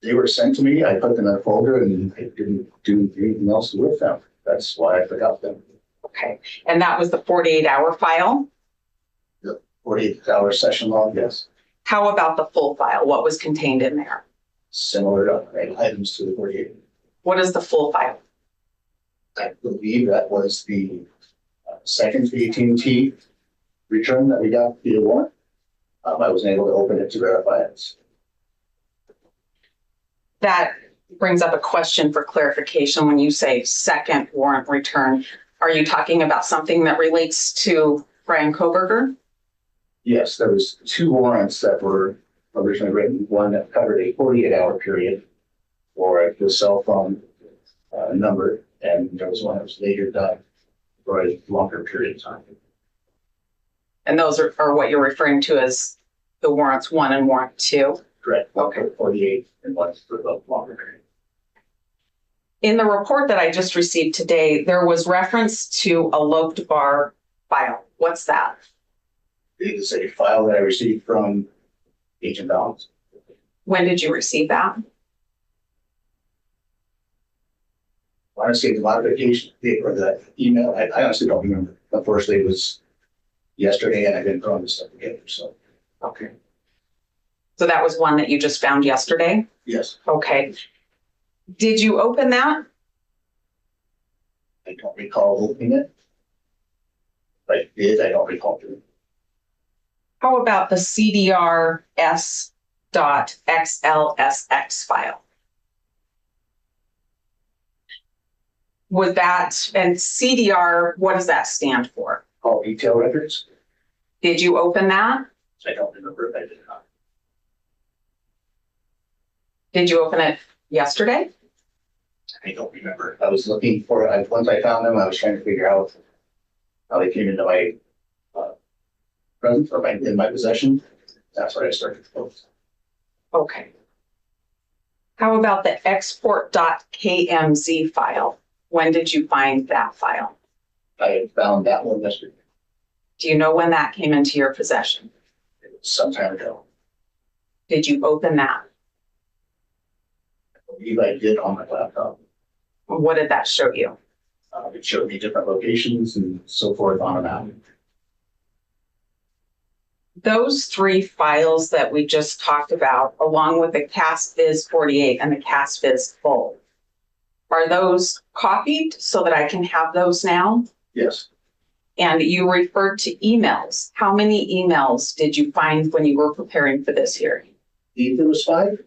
[SPEAKER 13] They were sent to me. I put them in a folder and I didn't do anything else with them. That's why I forgot them.
[SPEAKER 11] Okay. And that was the 48-hour file?
[SPEAKER 13] The 48-hour session log, yes.
[SPEAKER 11] How about the full file? What was contained in there?
[SPEAKER 13] Similar items to the 48.
[SPEAKER 11] What is the full file?
[SPEAKER 13] I believe that was the second AT&T return that we got via warrant. I wasn't able to open it to verify it.
[SPEAKER 11] That brings up a question for clarification. When you say second warrant return, are you talking about something that relates to Bryan Kohberger?
[SPEAKER 13] Yes, there was two warrants that were originally written. One that covered a 48-hour period for the cell phone number, and there was one that was later done for a longer period of time.
[SPEAKER 11] And those are what you're referring to as the warrants 1 and warrant 2?
[SPEAKER 13] Correct. Okay. 48 and one for the longer period.
[SPEAKER 11] In the report that I just received today, there was reference to a loped bar file. What's that?
[SPEAKER 13] It is a file that I received from Agent Balance.
[SPEAKER 11] When did you receive that?
[SPEAKER 13] Honestly, the modification or the email, I honestly don't remember. Unfortunately, it was yesterday and I didn't throw this stuff together. So,
[SPEAKER 11] okay. So that was one that you just found yesterday?
[SPEAKER 13] Yes.
[SPEAKER 11] Okay. Did you open that?
[SPEAKER 13] I don't recall opening it. If I did, I don't recall doing it.
[SPEAKER 11] How about the CDR.s.xlsx file? Was that, and CDR, what does that stand for?
[SPEAKER 13] All detail records.
[SPEAKER 11] Did you open that?
[SPEAKER 13] I don't remember if I did not.
[SPEAKER 11] Did you open it yesterday?
[SPEAKER 13] I don't remember. I was looking for it. Once I found them, I was trying to figure out how they came into my presence or in my possession. That's where I started to focus.
[SPEAKER 11] Okay. How about the export.kmz file? When did you find that file?
[SPEAKER 13] I had found that one yesterday.
[SPEAKER 11] Do you know when that came into your possession?
[SPEAKER 13] It was some time ago.
[SPEAKER 11] Did you open that?
[SPEAKER 13] I believe I did on my laptop.
[SPEAKER 11] What did that show you?
[SPEAKER 13] It showed me different locations and so forth on a map.
[SPEAKER 11] Those three files that we just talked about, along with the CastViz 48 and the CastViz full, are those copied so that I can have those now?
[SPEAKER 13] Yes.
[SPEAKER 11] And you referred to emails. How many emails did you find when you were preparing for this hearing?
[SPEAKER 13] I believe there was 5.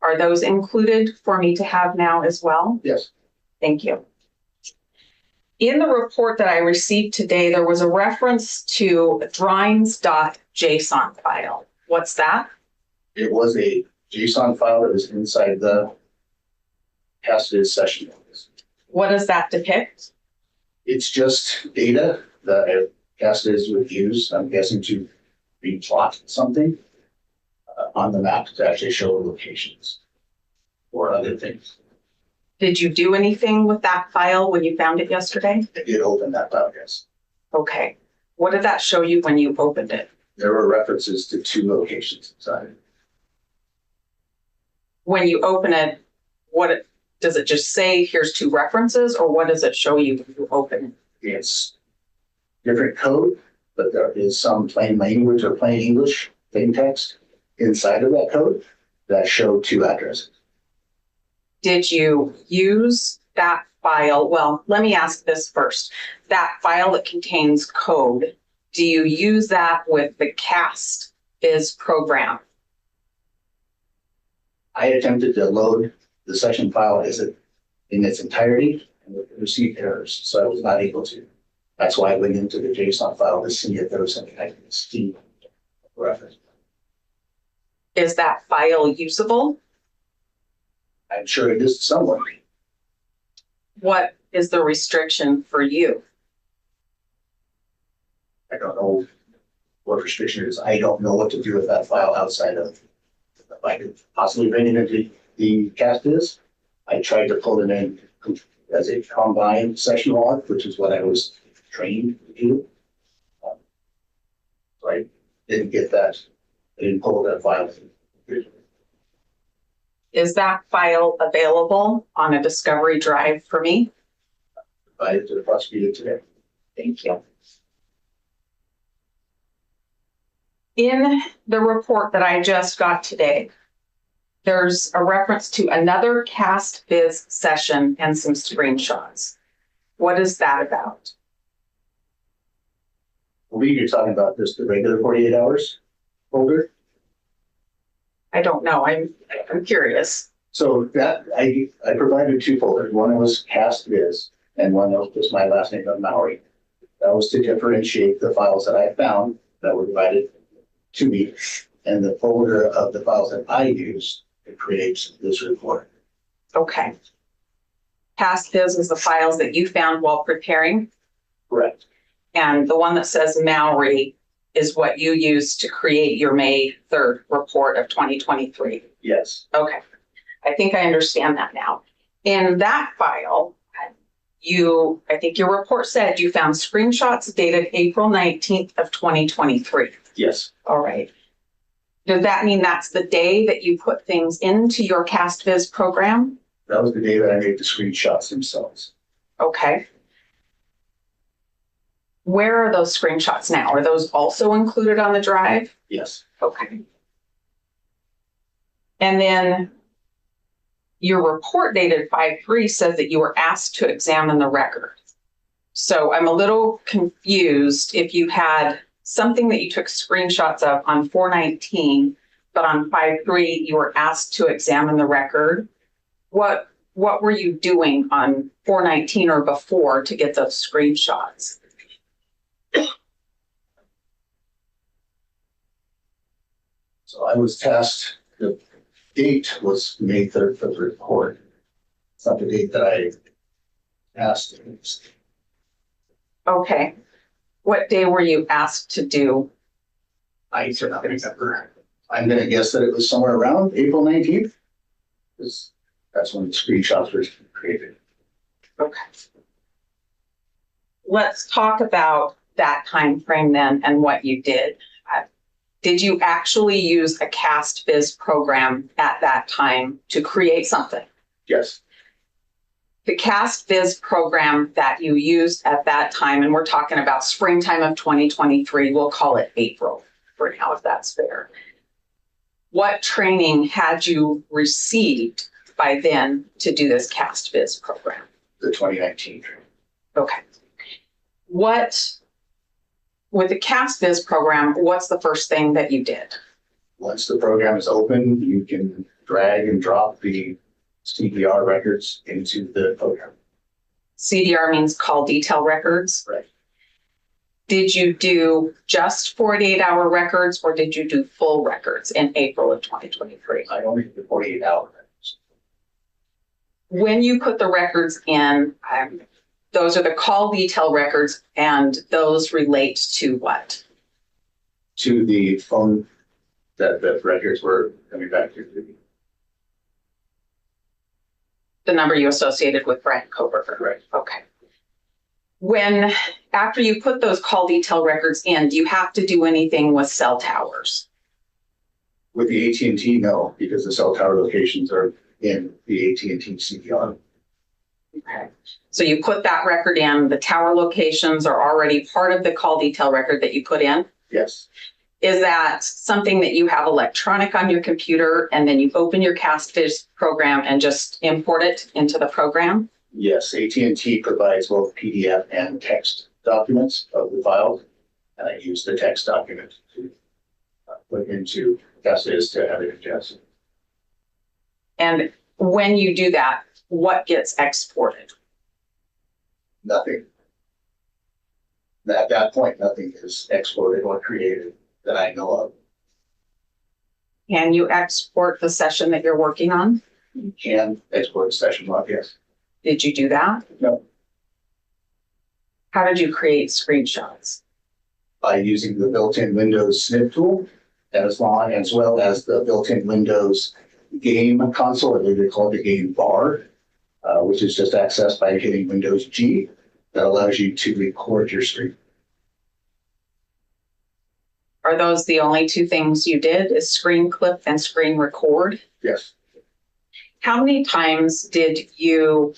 [SPEAKER 11] Are those included for me to have now as well?
[SPEAKER 13] Yes.
[SPEAKER 11] Thank you. In the report that I received today, there was a reference to drawings.json file. What's that?
[SPEAKER 13] It was a JSON file that was inside the CastViz session.
[SPEAKER 11] What does that depict?
[SPEAKER 13] It's just data that Cassidy's would use, I'm guessing, to replot something on the map to actually show locations or other things.
[SPEAKER 11] Did you do anything with that file when you found it yesterday?
[SPEAKER 13] I did open that file, yes.
[SPEAKER 11] Okay. What did that show you when you opened it?
[SPEAKER 13] There were references to 2 locations inside.
[SPEAKER 11] When you open it, does it just say here's 2 references, or what does it show you when you open it?
[SPEAKER 13] It's different code, but there is some plain language or plain English, plain text inside of that code that show 2 addresses.
[SPEAKER 11] Did you use that file? Well, let me ask this first. That file that contains code, do you use that with the CAST Viz program?
[SPEAKER 13] I attempted to load the session file in its entirety and received errors, so I was not able to. That's why I went into the JSON file to see if there was something I could see reference.
[SPEAKER 11] Is that file usable?
[SPEAKER 13] I'm sure it is somewhat.
[SPEAKER 11] What is the restriction for you?
[SPEAKER 13] I don't know what restriction it is. I don't know what to do with that file outside of, if I could possibly bring it into the CAST is. I tried to pull it in as a combined session log, which is what I was trained to do. So I didn't get that. I didn't pull that file.
[SPEAKER 11] Is that file available on a Discovery drive for me?
[SPEAKER 13] Provided to the prosecutor today.
[SPEAKER 11] Thank you. In the report that I just got today, there's a reference to another CAST Viz session and some screenshots. What is that about?
[SPEAKER 13] I believe you're talking about just the regular 48 hours folder.
[SPEAKER 11] I don't know. I'm curious.
[SPEAKER 13] So that I provided 2 folders. One was CAST Viz, and one was just my last name of Maury. That was to differentiate the files that I found that were provided to me, and the folder of the files that I used to create this report.
[SPEAKER 11] Okay. CAST Viz is the files that you found while preparing?
[SPEAKER 13] Correct.
[SPEAKER 11] And the one that says Maury is what you used to create your May 3rd report of 2023?
[SPEAKER 13] Yes.
[SPEAKER 11] Okay. I think I understand that now. In that file, I think your report said you found screenshots dated April 19th of 2023.
[SPEAKER 13] Yes.
[SPEAKER 11] All right. Does that mean that's the day that you put things into your CAST Viz program?
[SPEAKER 13] That was the day that I made the screenshots themselves.
[SPEAKER 11] Okay. Where are those screenshots now? Are those also included on the drive?
[SPEAKER 13] Yes.
[SPEAKER 11] Okay. And then your report dated 5/3 says that you were asked to examine the record. So I'm a little confused if you had something that you took screenshots of on 4/19, but on 5/3 you were asked to examine the record. What were you doing on 4/19 or before to get those screenshots?
[SPEAKER 13] So I was tasked, the date was May 3rd for the report. It's not the date that I asked.
[SPEAKER 11] Okay. What day were you asked to do?
[SPEAKER 13] I do not remember. I'm going to guess that it was somewhere around April 19th. Because that's when the screenshots were created.
[SPEAKER 11] Okay. Let's talk about that time frame then and what you did. Did you actually use a CAST Viz program at that time to create something?
[SPEAKER 13] Yes.
[SPEAKER 11] The CAST Viz program that you used at that time, and we're talking about springtime of 2023, we'll call it April for now, if that's fair. What training had you received by then to do this CAST Viz program?
[SPEAKER 13] The 2019 training.
[SPEAKER 11] Okay. With the CAST Viz program, what's the first thing that you did?
[SPEAKER 13] Once the program is open, you can drag and drop the CDR records into the program.
[SPEAKER 11] CDR means call detail records?
[SPEAKER 13] Right.
[SPEAKER 11] Did you do just 48-hour records or did you do full records in April of 2023?
[SPEAKER 13] I only did 48-hour records.
[SPEAKER 11] When you put the records in, Those are the call detail records, and those relate to what?
[SPEAKER 13] To the phone that the records were coming back to.
[SPEAKER 11] The number you associated with Bryan Kohberger.
[SPEAKER 13] Right.
[SPEAKER 11] Okay. After you put those call detail records in, do you have to do anything with cell towers?
[SPEAKER 13] With the AT&T, no, because the cell tower locations are in the AT&T CPR.
[SPEAKER 11] Okay. So you put that record in, the tower locations are already part of the call detail record that you put in?
[SPEAKER 13] Yes.
[SPEAKER 11] Is that something that you have electronic on your computer and then you open your CastViz program and just import it into the program?
[SPEAKER 13] Yes, AT&T provides both PDF and text documents of the file, and I use the text document to put into CastViz to have it ingest.
[SPEAKER 11] And when you do that, what gets exported?
[SPEAKER 13] Nothing. At that point, nothing is exported or created that I know of.
[SPEAKER 11] Can you export the session that you're working on?
[SPEAKER 13] You can export a session log, yes.
[SPEAKER 11] Did you do that?
[SPEAKER 13] No.
[SPEAKER 11] How did you create screenshots?
[SPEAKER 13] By using the built-in Windows snip tool, as well as the built-in Windows game console, or they call it the game bar, which is just accessed by hitting Windows G. That allows you to record your screen.
[SPEAKER 11] Are those the only two things you did, is screen clip and screen record?
[SPEAKER 13] Yes.
[SPEAKER 11] How many times did you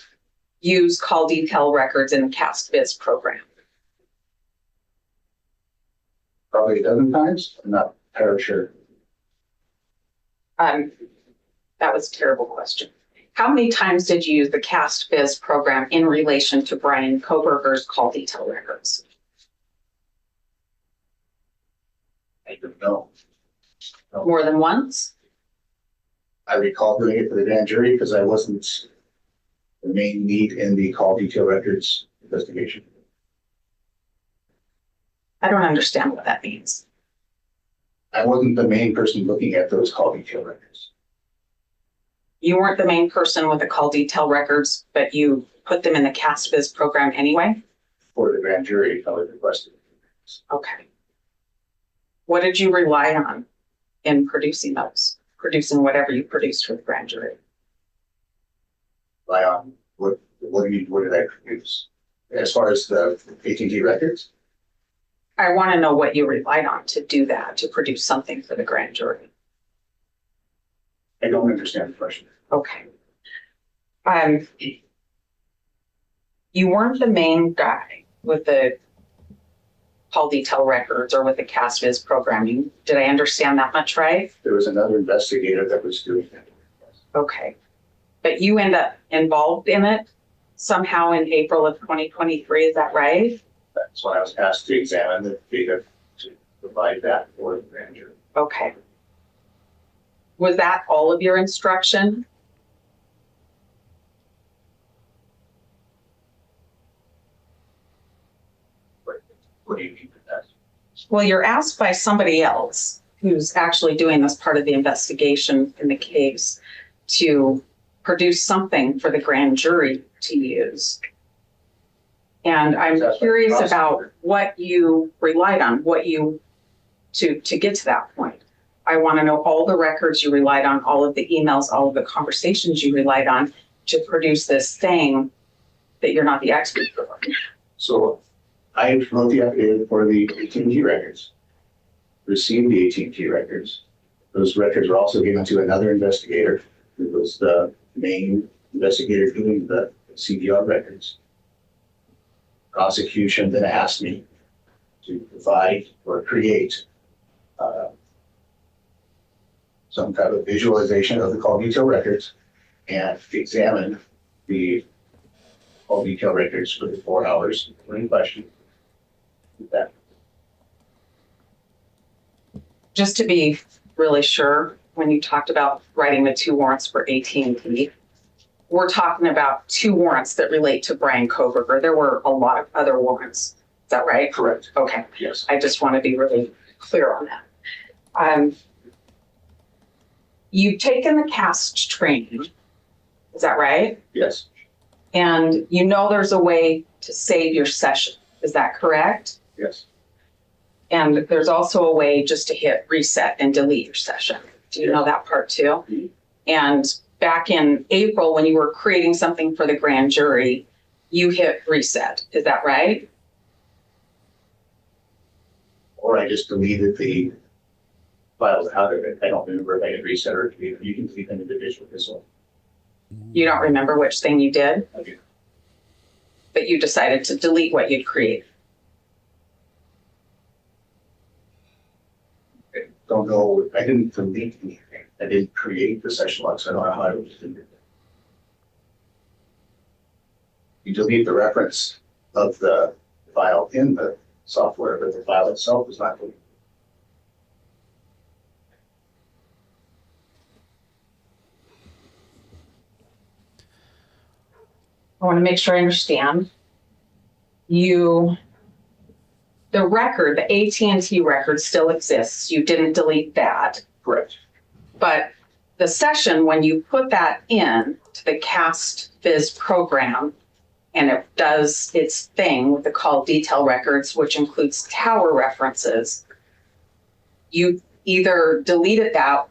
[SPEAKER 11] use call detail records in the CastViz program?
[SPEAKER 13] Probably a dozen times. I'm not entirely sure.
[SPEAKER 11] That was a terrible question. How many times did you use the CastViz program in relation to Bryan Kohberger's call detail records?
[SPEAKER 13] I don't know. No.
[SPEAKER 11] More than once?
[SPEAKER 13] I recall doing it for the grand jury because I wasn't the main lead in the call detail records investigation.
[SPEAKER 11] I don't understand what that means.
[SPEAKER 13] I wasn't the main person looking at those call detail records.
[SPEAKER 11] You weren't the main person with the call detail records, but you put them in the CastViz program anyway?
[SPEAKER 13] For the grand jury, I was requested.
[SPEAKER 11] Okay. What did you rely on in producing those? Producing whatever you produced for the grand jury?
[SPEAKER 13] Rely on what did I produce? As far as the AT&T records?
[SPEAKER 11] I want to know what you relied on to do that, to produce something for the grand jury.
[SPEAKER 13] I don't understand the question.
[SPEAKER 11] Okay. You weren't the main guy with the call detail records or with the CastViz programming. Did I understand that much right?
[SPEAKER 13] There was another investigator that was doing it.
[SPEAKER 11] Okay. But you end up involved in it somehow in April of 2023, is that right?
[SPEAKER 13] That's when I was asked to examine the data to provide that for the grand jury.
[SPEAKER 11] Okay. Was that all of your instruction?
[SPEAKER 13] What do you mean by that?
[SPEAKER 11] Well, you're asked by somebody else who's actually doing this part of the investigation in the case to produce something for the grand jury to use. And I'm curious about what you relied on, to get to that point. I want to know all the records you relied on, all of the emails, all of the conversations you relied on to produce this thing that you're not the expert for.
[SPEAKER 13] So I wrote the affidavit for the AT&T records, received the AT&T records. Those records were also given to another investigator who was the main investigator doing the CPR records. Prosecution then asked me to provide or create some type of visualization of the call detail records and examine the call detail records for the 4 hours in question. That.
[SPEAKER 11] Just to be really sure, when you talked about writing the 2 warrants for AT&T, we're talking about 2 warrants that relate to Bryan Kohberger. There were a lot of other warrants. Is that right?
[SPEAKER 13] Correct.
[SPEAKER 11] Okay.
[SPEAKER 13] Yes.
[SPEAKER 11] I just want to be really clear on that. You've taken the CAST training. Is that right?
[SPEAKER 13] Yes.
[SPEAKER 11] And you know there's a way to save your session. Is that correct?
[SPEAKER 13] Yes.
[SPEAKER 11] And there's also a way just to hit reset and delete your session. Do you know that part too? Mm-hmm. And back in April, when you were creating something for the grand jury, you hit reset. Is that right?
[SPEAKER 13] Or I just deleted the files out of it. I don't remember if I hit reset or delete. You can delete them individually as well.
[SPEAKER 11] You don't remember which thing you did?
[SPEAKER 13] I do.
[SPEAKER 11] But you decided to delete what you'd created.
[SPEAKER 13] I don't know. I didn't delete anything. I didn't create the session log, so I don't know how I would delete it. You delete the reference of the file in the software, but the file itself is not deleted.
[SPEAKER 11] I want to make sure I understand. The record, the AT&T record still exists. You didn't delete that.
[SPEAKER 13] Correct.
[SPEAKER 11] But the session, when you put that in to the CastViz program, and it does its thing with the call detail records, which includes tower references, you either deleted that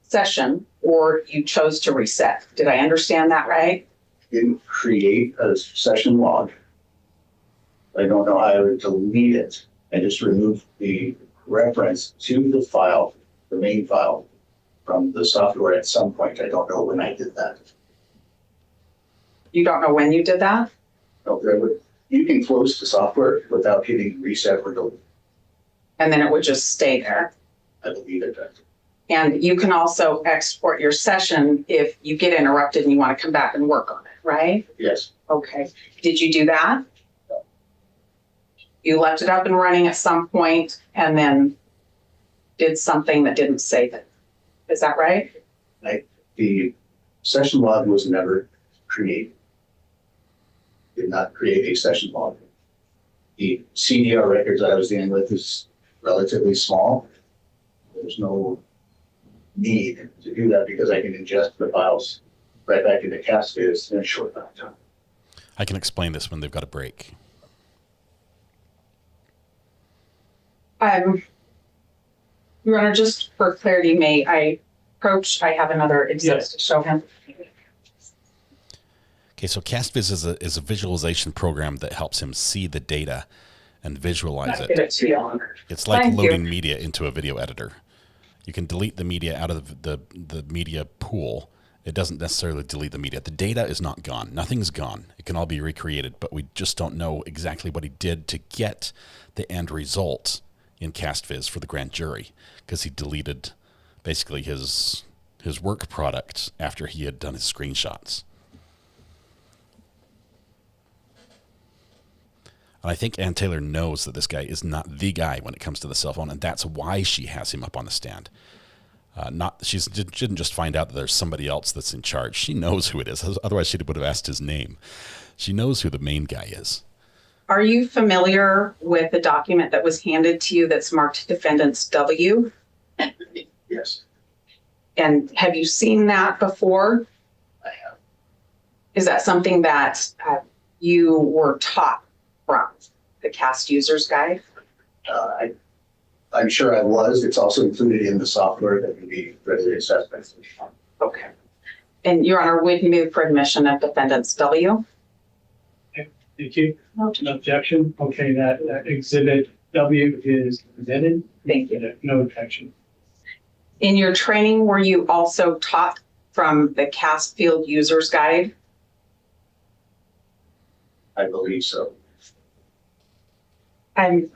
[SPEAKER 11] session or you chose to reset. Did I understand that right?
[SPEAKER 13] Didn't create a session log. I don't know how I would delete it. I just removed the reference to the file, the main file, from the software at some point. I don't know when I did that.
[SPEAKER 11] You don't know when you did that?
[SPEAKER 13] No, you can close the software without hitting reset or delete.
[SPEAKER 11] And then it would just stay there.
[SPEAKER 13] I deleted that.
[SPEAKER 11] And you can also export your session if you get interrupted and you want to come back and work on it, right?
[SPEAKER 13] Yes.
[SPEAKER 11] Okay. Did you do that? No. You left it up and running at some point and then did something that didn't save it. Is that right?
[SPEAKER 13] The session log was never created. Did not create a session log. The CDR records I was dealing with is relatively small. There's no need to do that because I can ingest the files right back into CastViz in a short amount of time.
[SPEAKER 3] I can explain this when they've got a break.
[SPEAKER 11] Your Honor, just for clarity, may I approach? I have another exhibit to show him.
[SPEAKER 3] Okay, so CastViz is a visualization program that helps him see the data and visualize it. It's like loading media into a video editor. You can delete the media out of the media pool. It doesn't necessarily delete the media. The data is not gone. Nothing's gone. It can all be recreated, but we just don't know exactly what he did to get the end result in CastViz for the grand jury, because he deleted basically his work product after he had done his screenshots. And I think Ann Taylor knows that this guy is not the guy when it comes to the cell phone, and that's why she has him up on the stand. She didn't just find out that there's somebody else that's in charge. She knows who it is. Otherwise, she would have asked his name. She knows who the main guy is.
[SPEAKER 11] Are you familiar with the document that was handed to you that's marked Defendant's W?
[SPEAKER 13] Yes.
[SPEAKER 11] And have you seen that before?
[SPEAKER 13] I have.
[SPEAKER 11] Is that something that you were taught from the CAST Users Guide?
[SPEAKER 13] I'm sure I was. It's also included in the software that can be readily accessed by someone.
[SPEAKER 11] Okay. And Your Honor, would you move for admission of Defendant's W?
[SPEAKER 14] Thank you. No objection. Okay, that exhibit W is admitted.
[SPEAKER 11] Thank you.
[SPEAKER 14] No objection.
[SPEAKER 11] In your training, were you also taught from the CAST Field Users Guide?
[SPEAKER 13] I believe so.
[SPEAKER 11] I'm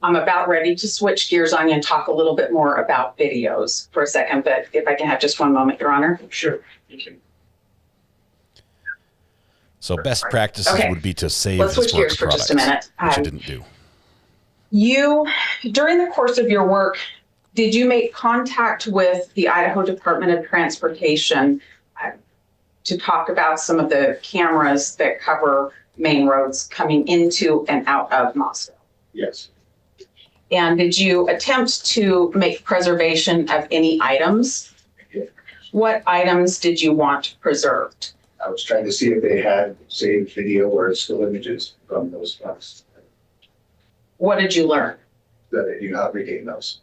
[SPEAKER 11] about ready to switch gears on you and talk a little bit more about videos for a second, but if I can have just one moment, Your Honor.
[SPEAKER 14] Sure. Thank you.
[SPEAKER 3] So best practices would be to save
[SPEAKER 11] Let's switch
[SPEAKER 3] his work
[SPEAKER 11] gears for just a minute.
[SPEAKER 3] which you didn't do.
[SPEAKER 11] You, during the course of your work, did you make contact with the Idaho Department of Transportation to talk about some of the cameras that cover main roads coming into and out of Mossville?
[SPEAKER 13] Yes.
[SPEAKER 11] And did you attempt to make preservation of any items? What items did you want preserved?
[SPEAKER 13] I was trying to see if they had saved video or still images from those files.
[SPEAKER 11] What did you learn?
[SPEAKER 13] That they do not retain those.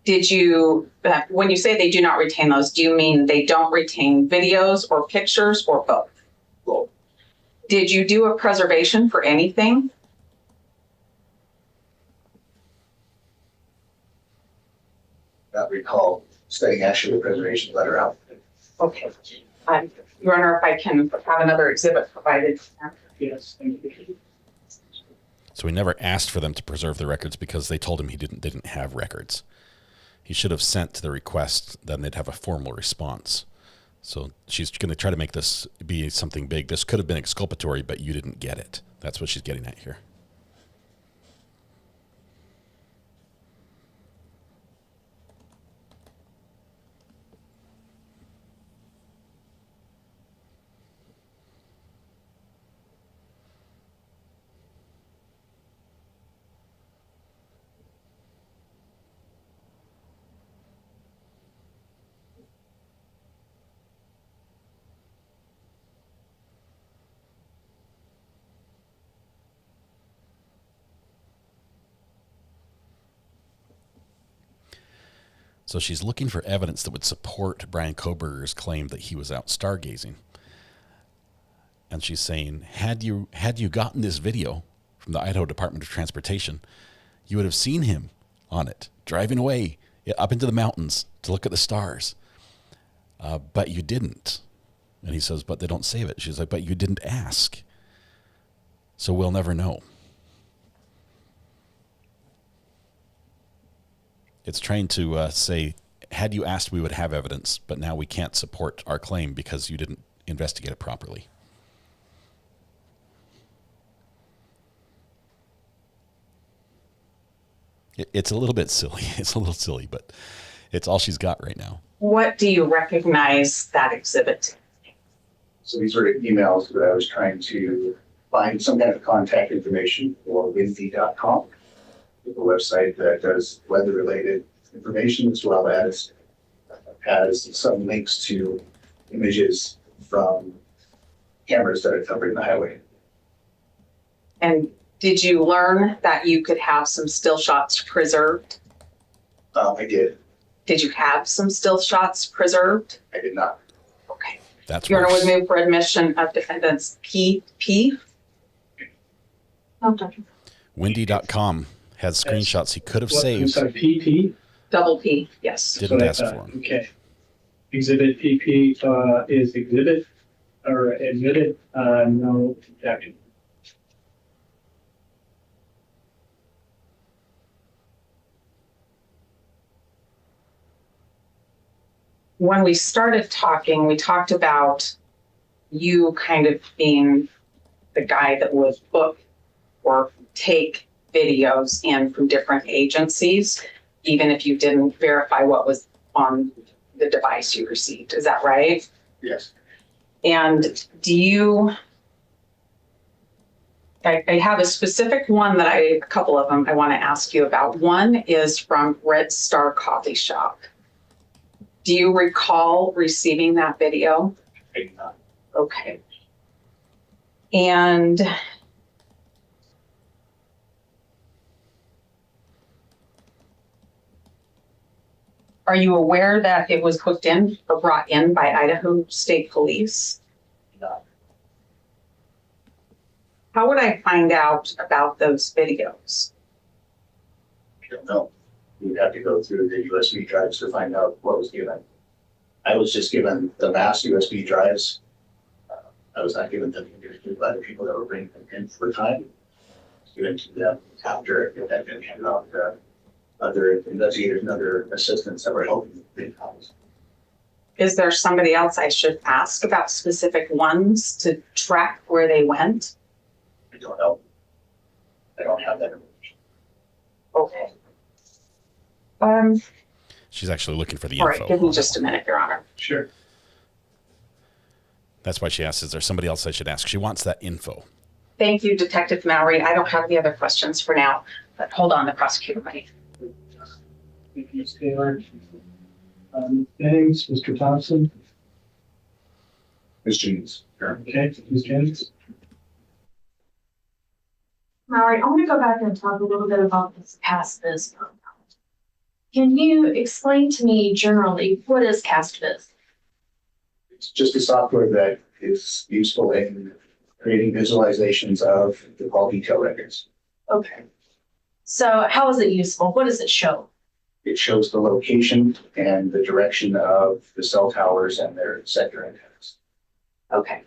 [SPEAKER 11] Did you, when you say they do not retain those, do you mean they don't retain videos or pictures or both?
[SPEAKER 13] Both.
[SPEAKER 11] Did you do a preservation for anything?
[SPEAKER 13] Not recall sending actually a preservation letter out.
[SPEAKER 11] Okay. Your Honor, if I can have another exhibit provided.
[SPEAKER 14] Yes, thank you.
[SPEAKER 3] So he never asked for them to preserve the records because they told him they didn't have records. He should have sent the request, then they'd have a formal response. So she's going to try to make this be something big. This could have been exculpatory, but you didn't get it. That's what she's getting at here. So she's looking for evidence that would support Bryan Kohberger's claim that he was out stargazing. And she's saying, had you gotten this video from the Idaho Department of Transportation, you would have seen him on it, driving away up into the mountains to look at the stars. But you didn't. And he says, but they don't save it. She's like, but you didn't ask. So we'll never know. It's trying to say, had you asked, we would have evidence, but now we can't support our claim because you didn't investigate it properly. It's a little bit silly. It's a little silly, but it's all she's got right now.
[SPEAKER 11] What do you recognize that exhibit?
[SPEAKER 13] So these are emails that I was trying to find some kind of contact information for windy.com. A website that does weather-related information, as well as has some links to images from cameras that are covering the highway.
[SPEAKER 11] And did you learn that you could have some still shots preserved?
[SPEAKER 13] I did.
[SPEAKER 11] Did you have some still shots preserved?
[SPEAKER 13] I did not.
[SPEAKER 11] Okay.
[SPEAKER 3] That's
[SPEAKER 11] Your Honor would move for admission of defendant's PP.
[SPEAKER 3] Windy.com has screenshots he could have saved.
[SPEAKER 14] Sorry, PP?
[SPEAKER 11] Double P, yes.
[SPEAKER 3] Didn't ask for them.
[SPEAKER 14] Okay. Exhibit PP is exhibit or admitted, no objection.
[SPEAKER 11] When we started talking, we talked about you kind of being the guy that would book or take videos in from different agencies, even if you didn't verify what was on the device you received. Is that right?
[SPEAKER 13] Yes.
[SPEAKER 11] And do you, I have a specific one a couple of them I want to ask you about. One is from Red Star Coffee Shop. Do you recall receiving that video?
[SPEAKER 13] I do not.
[SPEAKER 11] Okay. And are you aware that it was booked in or brought in by Idaho State Police?
[SPEAKER 13] No.
[SPEAKER 11] How would I find out about those videos?
[SPEAKER 13] I don't know. You'd have to go through the USB drives to find out what was given. I was just given the mass USB drives. I was not given them individually by the people that were bringing them in for time. Given to them after it had been handed off to other investigators and other assistants that were helping bring copies.
[SPEAKER 11] Is there somebody else I should ask about specific ones to track where they went?
[SPEAKER 13] I don't know. I don't have that information.
[SPEAKER 11] Okay.
[SPEAKER 3] She's actually looking for the
[SPEAKER 11] all
[SPEAKER 3] info.
[SPEAKER 11] Right, give me just a minute, Your Honor.
[SPEAKER 14] Sure.
[SPEAKER 3] That's why she asks, is there somebody else I should ask? She wants that info.
[SPEAKER 11] Thank you, Detective Maury. I don't have any other questions for now, but hold on, the prosecutor might.
[SPEAKER 14] Thank you, Ms. Taylor. Thanks, Mr. Thompson.
[SPEAKER 13] Ms. Jennings.
[SPEAKER 14] Okay, Ms. Jennings?
[SPEAKER 12] Maury, I want to go back and talk a little bit about this CastBiz program. Can you explain to me generally what is CastBiz?
[SPEAKER 13] It's just a software that is useful in creating visualizations of the call detail records.
[SPEAKER 12] Okay. So how is it useful? What does it show?
[SPEAKER 13] It shows the location and the direction of the cell towers and their sector antennas.
[SPEAKER 12] Okay.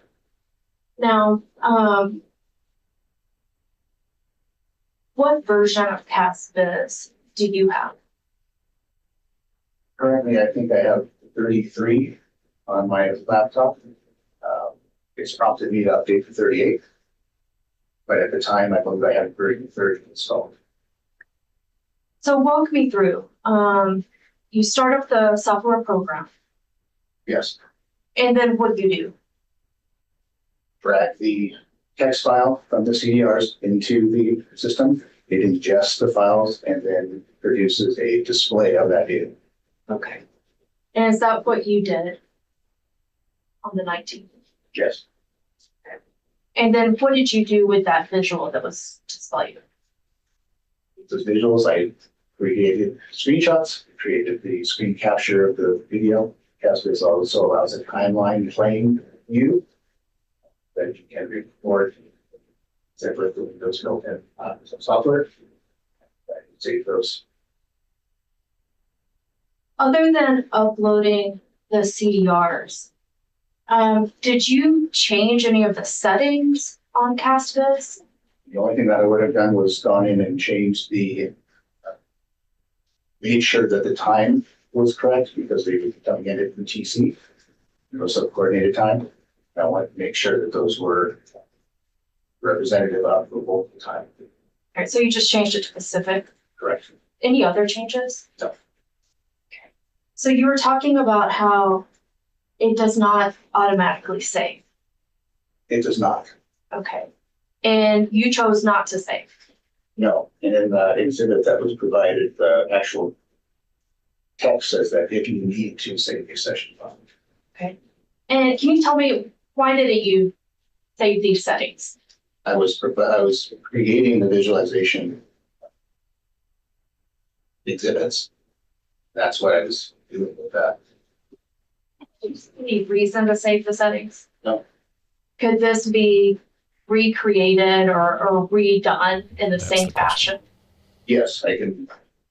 [SPEAKER 12] Now, what version of CastBiz do you have?
[SPEAKER 13] Currently, I think I have 33 on my laptop. It's prompted me to update for 38. But at the time, I believe I had 30 installed.
[SPEAKER 12] So walk me through. You start up the software program.
[SPEAKER 13] Yes.
[SPEAKER 12] And then what do you do?
[SPEAKER 13] Drag the text file from the CDRs into the system. It ingests the files and then produces a display of that data.
[SPEAKER 12] Okay. And is that what you did on the 19th?
[SPEAKER 13] Yes.
[SPEAKER 12] Okay. And then what did you do with that visual that was displayed?
[SPEAKER 13] Those visuals, I created screenshots, created the screen capture of the video. CastBiz also allows a timeline playing view that you can record separate the Windows built-in software. I can save those.
[SPEAKER 12] Other than uploading the CDRs, did you change any of the settings on CastBiz?
[SPEAKER 13] The only thing that I would have done was gone in and changed the, made sure that the time was correct because they were coming in at the TC, coordinated time. I want to make sure that those were representative of the local time.
[SPEAKER 12] All right, so you just changed it to Pacific?
[SPEAKER 13] Correct.
[SPEAKER 12] Any other changes?
[SPEAKER 13] No.
[SPEAKER 12] Okay. So you were talking about how it does not automatically save.
[SPEAKER 13] It does not.
[SPEAKER 12] Okay. And you chose not to save.
[SPEAKER 13] No. And in the exhibit that was provided, the actual text says that if you need to save a session file.
[SPEAKER 12] Okay. And can you tell me why didn't you save these settings?
[SPEAKER 13] I was creating the visualization exhibits. That's what I was doing with that.
[SPEAKER 12] Any reason to save the settings?
[SPEAKER 13] No.
[SPEAKER 12] Could this be recreated or redone in the same fashion?
[SPEAKER 13] Yes, I can,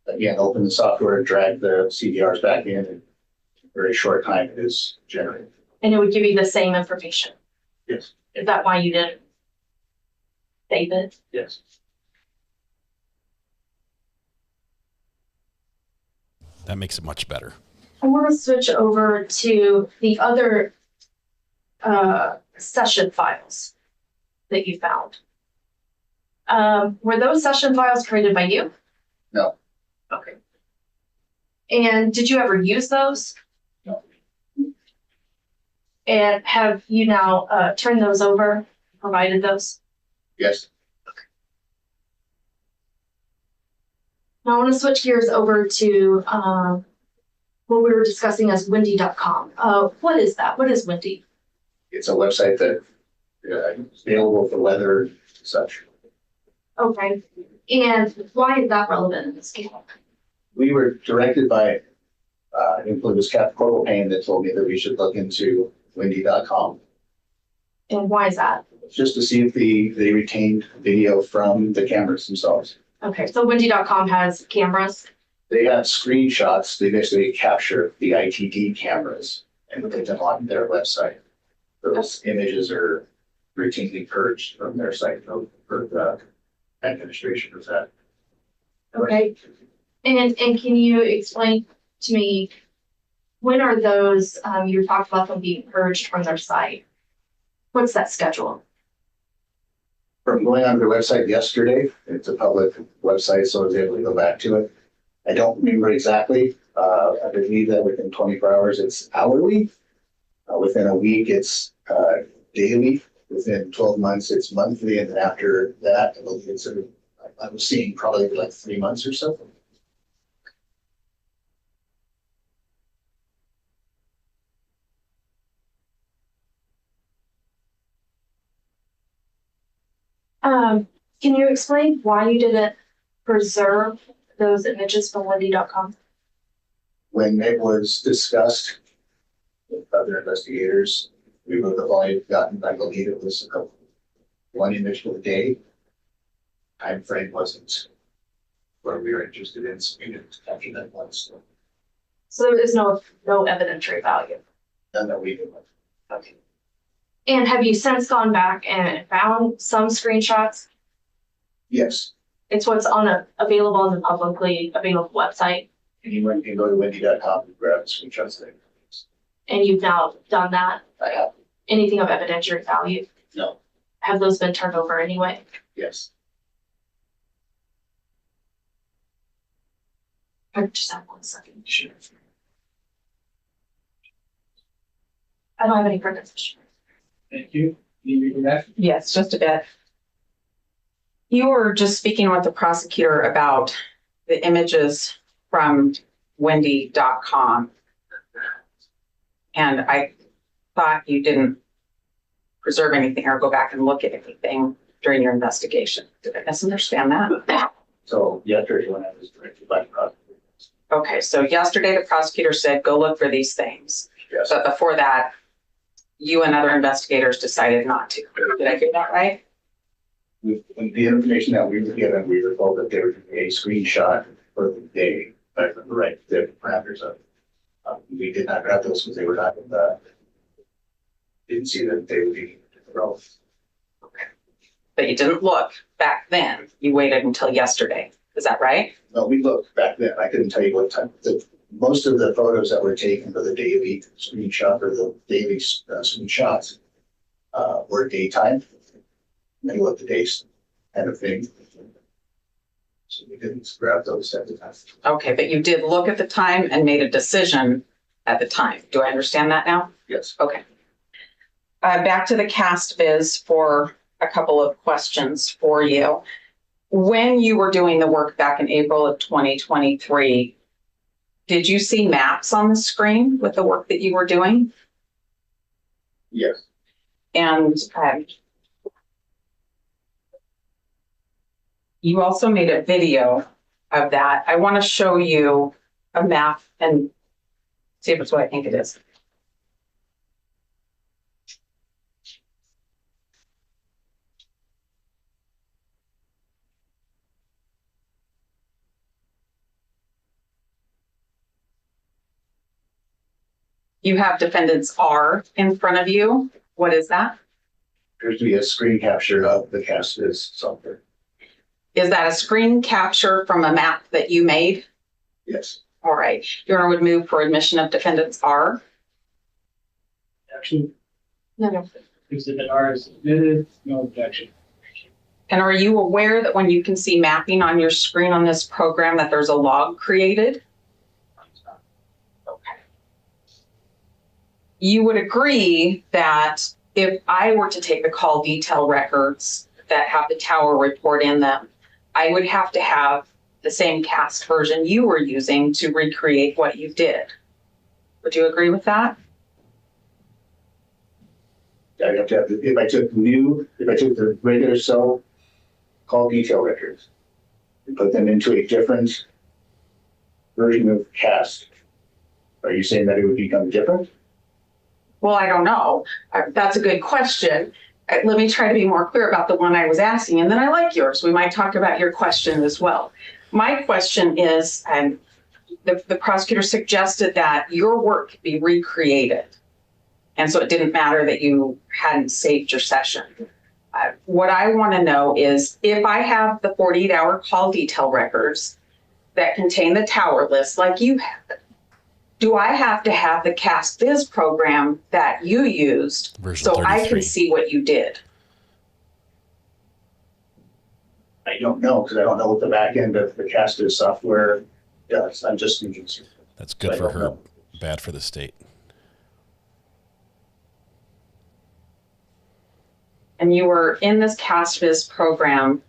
[SPEAKER 13] again, open the software, drag the CDRs back in, and in a very short time it is generated.
[SPEAKER 12] And it would give you the same information?
[SPEAKER 13] Yes.
[SPEAKER 12] Is that why you didn't save it?
[SPEAKER 13] Yes.
[SPEAKER 3] That makes it much better.
[SPEAKER 12] I want to switch over to the other session files that you found. Were those session files created by you?
[SPEAKER 13] No.
[SPEAKER 12] Okay. And did you ever use those?
[SPEAKER 13] No.
[SPEAKER 12] And have you now turned those over, provided those?
[SPEAKER 13] Yes.
[SPEAKER 12] Okay. Now I want to switch gears over to what we were discussing as windy.com. What is that? What is Windy?
[SPEAKER 13] It's a website that is available for weather and such.
[SPEAKER 12] Okay. And why is that relevant in this case?
[SPEAKER 13] We were directed by, I think it was Captain Corporal Payne that told me that we should look into windy.com.
[SPEAKER 12] And why is that?
[SPEAKER 13] Just to see if they retained video from the cameras themselves.
[SPEAKER 12] Okay, so windy.com has cameras?
[SPEAKER 13] They have screenshots. They basically capture the ITD cameras and put them on their website. Those images are routinely purged from their site for the administration of that.
[SPEAKER 12] Okay. And can you explain to me, when are those, you talked about them being purged from their site? What's that schedule?
[SPEAKER 13] From going on their website yesterday, it's a public website, so I was able to go back to it. I don't remember exactly. I believe that within 24 hours, it's hourly. Within a week, it's daily. Within 12 months, it's monthly. And then after that, I believe it's, I was seeing probably like 3 months or so.
[SPEAKER 12] Can you explain why you didn't preserve those images from Wendy.com?
[SPEAKER 13] When it was discussed with other investigators, we wrote the volume gotten, I believe it was one image per day. Time frame wasn't where we were interested in, so we didn't capture that one.
[SPEAKER 12] So there is no evidentiary value.
[SPEAKER 13] None that we did.
[SPEAKER 12] Okay. And have you since gone back and found some screenshots?
[SPEAKER 13] Yes.
[SPEAKER 12] It's what's available on the publicly available website.
[SPEAKER 13] Anyone can go to wendy.com and grab screenshots there.
[SPEAKER 12] And you've now done that?
[SPEAKER 13] I have.
[SPEAKER 12] Anything of evidentiary value?
[SPEAKER 13] No.
[SPEAKER 12] Have those been turned over anyway?
[SPEAKER 13] Yes.
[SPEAKER 12] I just have 1 second.
[SPEAKER 13] Sure.
[SPEAKER 12] I don't have any further questions.
[SPEAKER 14] Thank you. Need me back?
[SPEAKER 11] Yes, just a bit. You were just speaking with the prosecutor about the images from Wendy.com. And I thought you didn't preserve anything or go back and look at anything during your investigation. Did I misunderstand that?
[SPEAKER 13] So yesterday when I was directed by the prosecutor.
[SPEAKER 11] Okay, so yesterday the prosecutor said, go look for these things.
[SPEAKER 13] Yes.
[SPEAKER 11] But before that, you and other investigators decided not to. Did I get that right?
[SPEAKER 13] With the information that we were given, we were told that there would be a screenshot for the day, if I remember right, the parameters of. We did not grab those because they were not in the. Didn't see that they would be relevant.
[SPEAKER 11] Okay. But you didn't look back then. You waited until yesterday. Is that right?
[SPEAKER 13] No, we looked back then. I couldn't tell you what time. Most of the photos that were taken for the daily screenshot or the daily screenshots were daytime, middle of the day kind of thing. So we didn't grab those at the time.
[SPEAKER 11] Okay, but you did look at the time and made a decision at the time. Do I understand that now?
[SPEAKER 13] Yes.
[SPEAKER 11] Okay. Back to the cast viz for a couple of questions for you. When you were doing the work back in April of 2023, did you see maps on the screen with the work that you were doing?
[SPEAKER 13] Yes.
[SPEAKER 11] And you also made a video of that. I want to show you a map and see if it's what I think it is. You have defendants R in front of you. What is that?
[SPEAKER 13] Appears to be a screen capture of the cast viz software.
[SPEAKER 11] Is that a screen capture from a map that you made?
[SPEAKER 13] Yes.
[SPEAKER 11] All right. Your Honor would move for admission of defendants R.
[SPEAKER 14] Action.
[SPEAKER 12] No.
[SPEAKER 14] Exhibit R is submitted. No objection.
[SPEAKER 11] And are you aware that when you can see mapping on your screen on this program that there's a log created? Okay. You would agree that if I were to take the call detail records that have the tower report in them, I would have to have the same cast version you were using to recreate what you did. Would you agree with that?
[SPEAKER 13] I'd have to have, if I took the regular cell call detail records and put them into a different version of cast, are you saying that it would become different?
[SPEAKER 11] Well, I don't know. That's a good question. Let me try to be more clear about the one I was asking, and then I like yours. We might talk about your question as well. My question is, and the prosecutor suggested that your work be recreated. And so it didn't matter that you hadn't saved your session. What I want to know is if I have the 48-hour call detail records that contain the tower list like you have, do I have to have the cast viz program that you used
[SPEAKER 3] Version
[SPEAKER 11] so
[SPEAKER 3] 33.
[SPEAKER 11] I can see what you did?
[SPEAKER 13] I don't know, because I don't know what the back end of the cast viz software does. I'm just using.
[SPEAKER 3] That's good for her, bad for the state.
[SPEAKER 11] And you were in this cast viz program,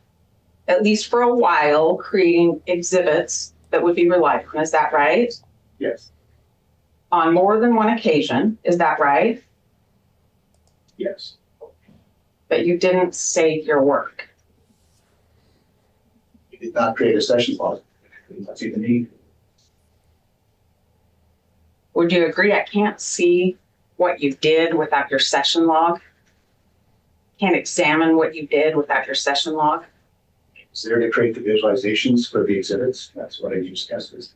[SPEAKER 11] at least for a while, creating exhibits that would be relied on. Is that right?
[SPEAKER 13] Yes.
[SPEAKER 11] On more than one occasion. Is that right?
[SPEAKER 13] Yes.
[SPEAKER 11] But you didn't save your work.
[SPEAKER 13] did not create a session log. That's even need.
[SPEAKER 11] Would you agree I can't see what you did without your session log? Can't examine what you did without your session log?
[SPEAKER 13] It's there to create the visualizations for the exhibits. That's what I use as.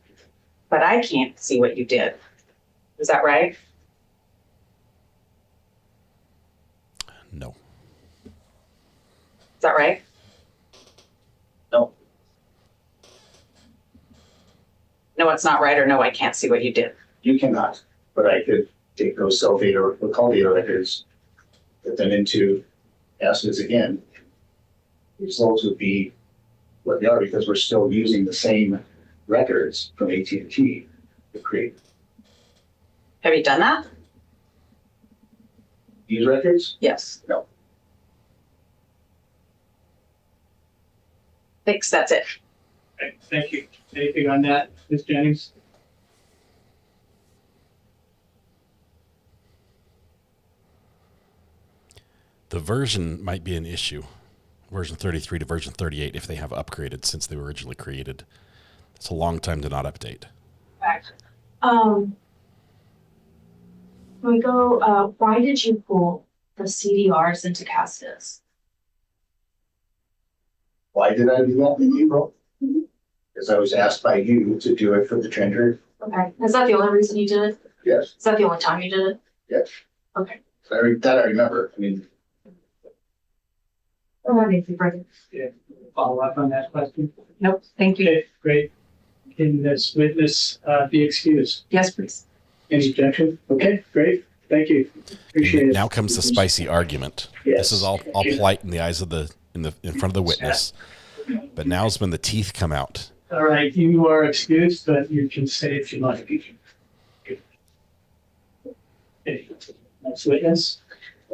[SPEAKER 11] But I can't see what you did. Is that right?
[SPEAKER 3] No.
[SPEAKER 11] Is that right?
[SPEAKER 13] No.
[SPEAKER 11] No, it's not right, or no, I can't see what you did.
[SPEAKER 13] You cannot, but I could take those cell data or call data records, put them into assets again. The results would be what they are because we're still using the same records from AT&T to create.
[SPEAKER 11] Have you done that?
[SPEAKER 13] These records?
[SPEAKER 11] Yes.
[SPEAKER 13] No.
[SPEAKER 11] Thanks, that's it.
[SPEAKER 14] Okay, thank you. Anything on that, Ms. Jennings?
[SPEAKER 3] The version might be an issue. Version 33 to version 38 if they have upgraded since they were originally created. It's a long time to not update.
[SPEAKER 12] Correct. We go, why did you pull the CDRs into Castas?
[SPEAKER 13] Why did I do that in April? Because I was asked by you to do it for the tender.
[SPEAKER 12] Okay. Is that the only reason you did it?
[SPEAKER 13] Yes.
[SPEAKER 12] Is that the only time you did it?
[SPEAKER 13] Yes.
[SPEAKER 12] Okay.
[SPEAKER 13] That I remember. I mean,
[SPEAKER 14] Yeah. Follow up on that question?
[SPEAKER 11] Nope, thank you.
[SPEAKER 14] Okay, great. Can this witness be excused?
[SPEAKER 11] Yes, please.
[SPEAKER 14] Any objection? Okay, great. Thank you. Appreciate it.
[SPEAKER 3] Now comes the spicy argument.
[SPEAKER 14] Yes.
[SPEAKER 3] This is all polite in the eyes of in front of the witness. But now's when the teeth come out.
[SPEAKER 14] All right, you are excused, but you can stay if you like. Okay. Next witness.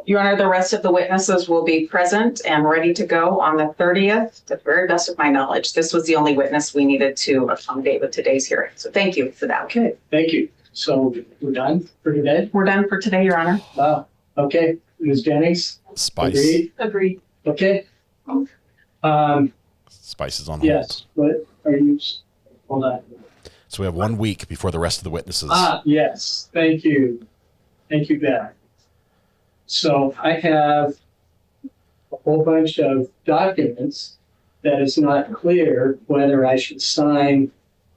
[SPEAKER 11] Your Honor, the rest of the witnesses will be present and ready to go on the 30th, to the very best of my knowledge. This was the only witness we needed to accommodate with today's hearing. So thank you for that.
[SPEAKER 14] Okay, thank you. So we're done for today?
[SPEAKER 11] We're done for today, Your Honor.
[SPEAKER 14] Wow. Okay, Ms. Jennings?
[SPEAKER 3] Spice.
[SPEAKER 14] Agreed?
[SPEAKER 12] Agreed.
[SPEAKER 14] Okay.
[SPEAKER 3] Spice is on hold.
[SPEAKER 14] Yes, what are you, hold on.
[SPEAKER 3] So we have 1 week before the rest of the witnesses.
[SPEAKER 14] Yes, thank you. Thank you, Beth. So I have a whole bunch of documents that is not clear whether I should sign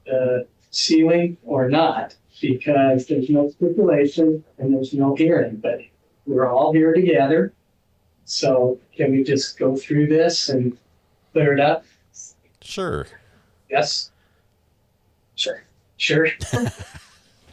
[SPEAKER 14] the sealing or not, because there's no stipulation and there's no hearing, but we're all here together. So can we just go through this and clear it up?
[SPEAKER 3] Sure.
[SPEAKER 14] Yes? Sure. Sure?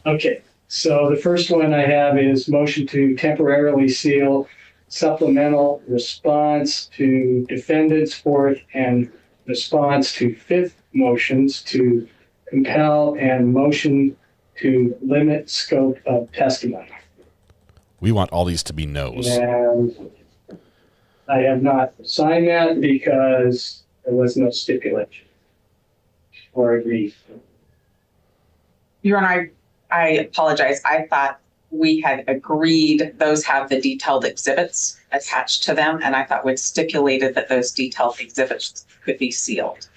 [SPEAKER 14] Okay. So the first one I have is motion to temporarily seal supplemental response to defendant's fourth and response to fifth motions to compel and motion to limit scope of testimony.
[SPEAKER 3] We want all these to be no's.
[SPEAKER 14] And I have not signed that because there was no stipulation or agreed.
[SPEAKER 11] Your Honor, I apologize. I thought we had agreed those have the detailed exhibits attached to them, and I thought we'd stipulated that those detailed exhibits could be sealed.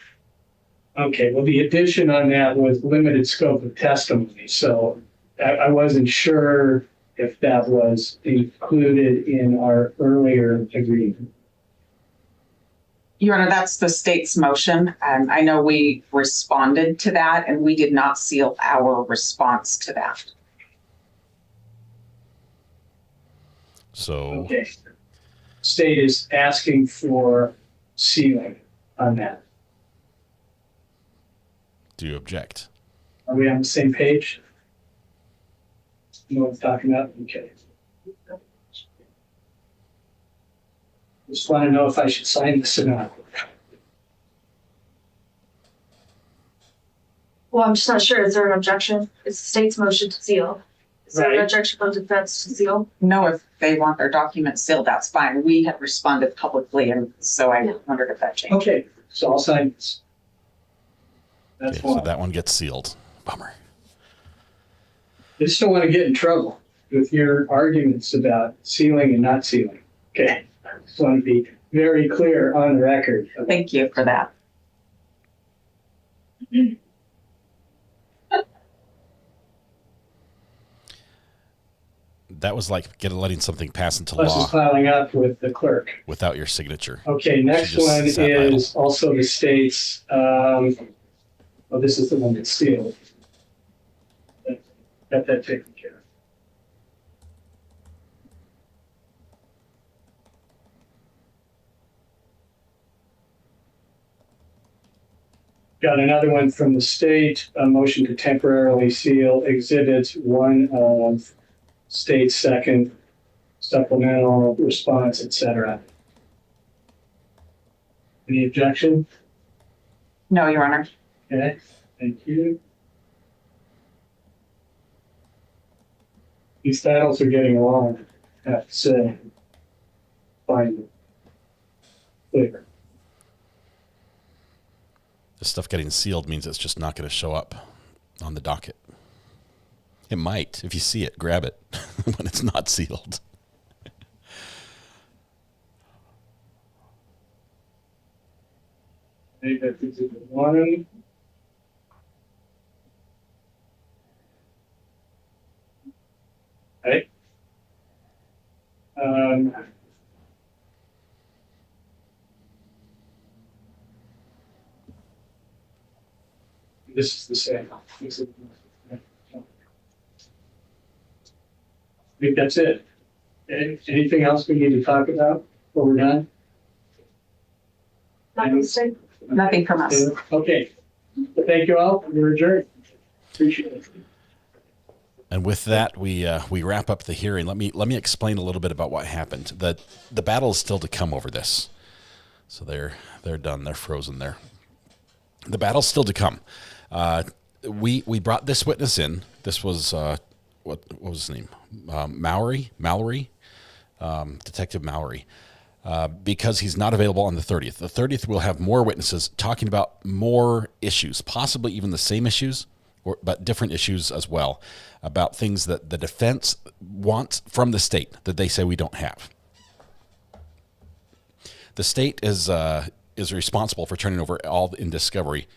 [SPEAKER 14] Okay, well, the addition on that was limited scope of testimony, so I wasn't sure if that was included in our earlier agreement.
[SPEAKER 11] Your Honor, that's the state's motion. I know we responded to that, and we did not seal our response to that.
[SPEAKER 3] So,
[SPEAKER 14] okay. State is asking for sealing on that.
[SPEAKER 3] Do you object?
[SPEAKER 14] Are we on the same page? You know what I'm talking about? Okay. Just want to know if I should sign this or not.
[SPEAKER 12] Well, I'm just not sure. Is there an objection? It's the state's motion to seal. Is there an objection from defense to seal?
[SPEAKER 11] No, if they want their documents sealed, that's fine. We had responded publicly, and so I wondered if that changed.
[SPEAKER 14] Okay, so I'll sign this. That's
[SPEAKER 3] okay, so that one gets sealed. Bummer.
[SPEAKER 14] I just don't want to get in trouble with your arguments about sealing and not sealing. Okay, I just want to be very clear on the record.
[SPEAKER 11] Thank you for that.
[SPEAKER 3] That was like letting something pass into
[SPEAKER 14] Plus
[SPEAKER 3] law
[SPEAKER 14] is filing up with the clerk.
[SPEAKER 3] without your signature.
[SPEAKER 14] Okay, next one is also the state's, well, this is the one that's sealed. Got that taken care of. Got another one from the state, a motion to temporarily seal exhibits one of state's second supplemental response, etc. Any objection?
[SPEAKER 11] No, Your Honor.
[SPEAKER 14] Okay, thank you. These titles are getting along, I have to say. Fine. Clear.
[SPEAKER 3] This stuff getting sealed means it's just not going to show up on the docket. It might. If you see it, grab it when it's not sealed.
[SPEAKER 14] I think that's exhibit one. Okay. This is the same. I think that's it. Anything else we need to talk about before we're done?
[SPEAKER 11] Nothing from us.
[SPEAKER 14] Okay. Well, thank you all. We're adjourned. Appreciate it.
[SPEAKER 3] And with that, we wrap up the hearing. Let me explain a little bit about what happened. The battle is still to come over this. So they're done. They're frozen there. The battle's still to come. We brought this witness in. This was what was his name? Mallory, Detective Maury. Because he's not available on the 30th. The 30th we'll have more witnesses talking about more issues, possibly even the same issues, but different issues as well, about things that the defense wants from the state that they say we don't have. The state is responsible for turning over all in discovery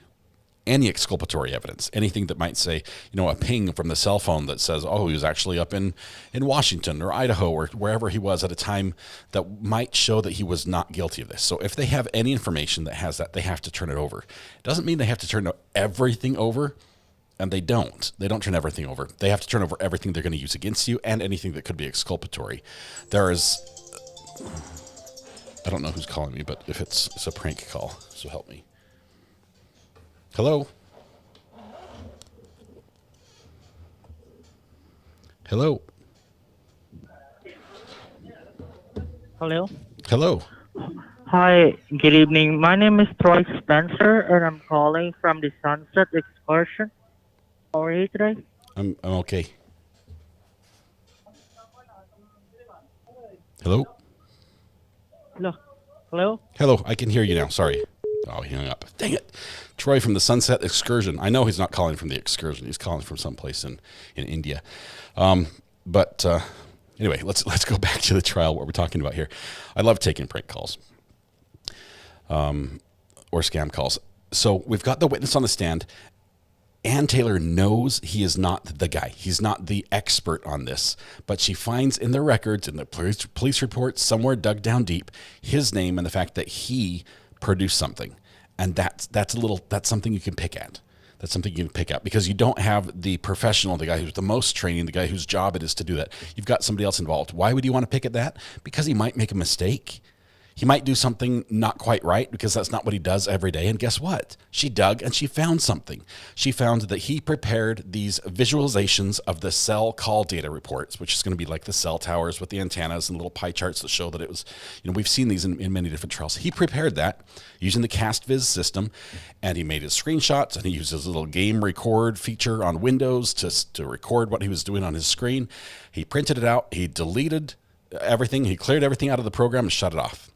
[SPEAKER 3] any exculpatory evidence, anything that might say, a ping from the cell phone that says, oh, he was actually up in Washington or Idaho or wherever he was at a time that might show that he was not guilty of this. So if they have any information that has that, they have to turn it over. It doesn't mean they have to turn everything over, and they don't. They don't turn everything over. They have to turn over everything they're going to use against you and anything that could be exculpatory. There is, I don't know who's calling me, but if it's a prank call, so help me. Hello? Hello?
[SPEAKER 15] Hello?
[SPEAKER 3] Hello?
[SPEAKER 15] Hi, good evening. My name is Troy Spencer, and I'm calling from the Sunset Excursion. How are you today?
[SPEAKER 3] I'm okay. Hello?
[SPEAKER 15] Hello? Hello?
[SPEAKER 3] Hello, I can hear you now. Sorry. Oh, he hung up. Dang it. Troy from the Sunset Excursion. I know he's not calling from the excursion. He's calling from someplace in India. But anyway, let's go back to the trial, what we're talking about here. I love taking prank calls or scam calls. So we've got the witness on the stand. Ann Taylor knows he is not the guy. He's not the expert on this. But she finds in the records, in the police report, somewhere dug down deep, his name and the fact that he produced something. And that's something you can pick at. That's something you can pick out because you don't have the professional, the guy who's the most training, the guy whose job it is to do that. You've got somebody else involved. Why would you want to pick at that? Because he might make a mistake. He might do something not quite right because that's not what he does every day. And guess what? She dug and she found something. She found that he prepared these visualizations of the cell call data reports, which is going to be like the cell towers with the antennas and little pie charts that show that it was, we've seen these in many different trials. He prepared that using the CastViz system, and he made his screenshots, and he used his little game record feature on Windows to record what he was doing on his screen. He printed it out. He deleted everything. He cleared everything out of the program and shut it off.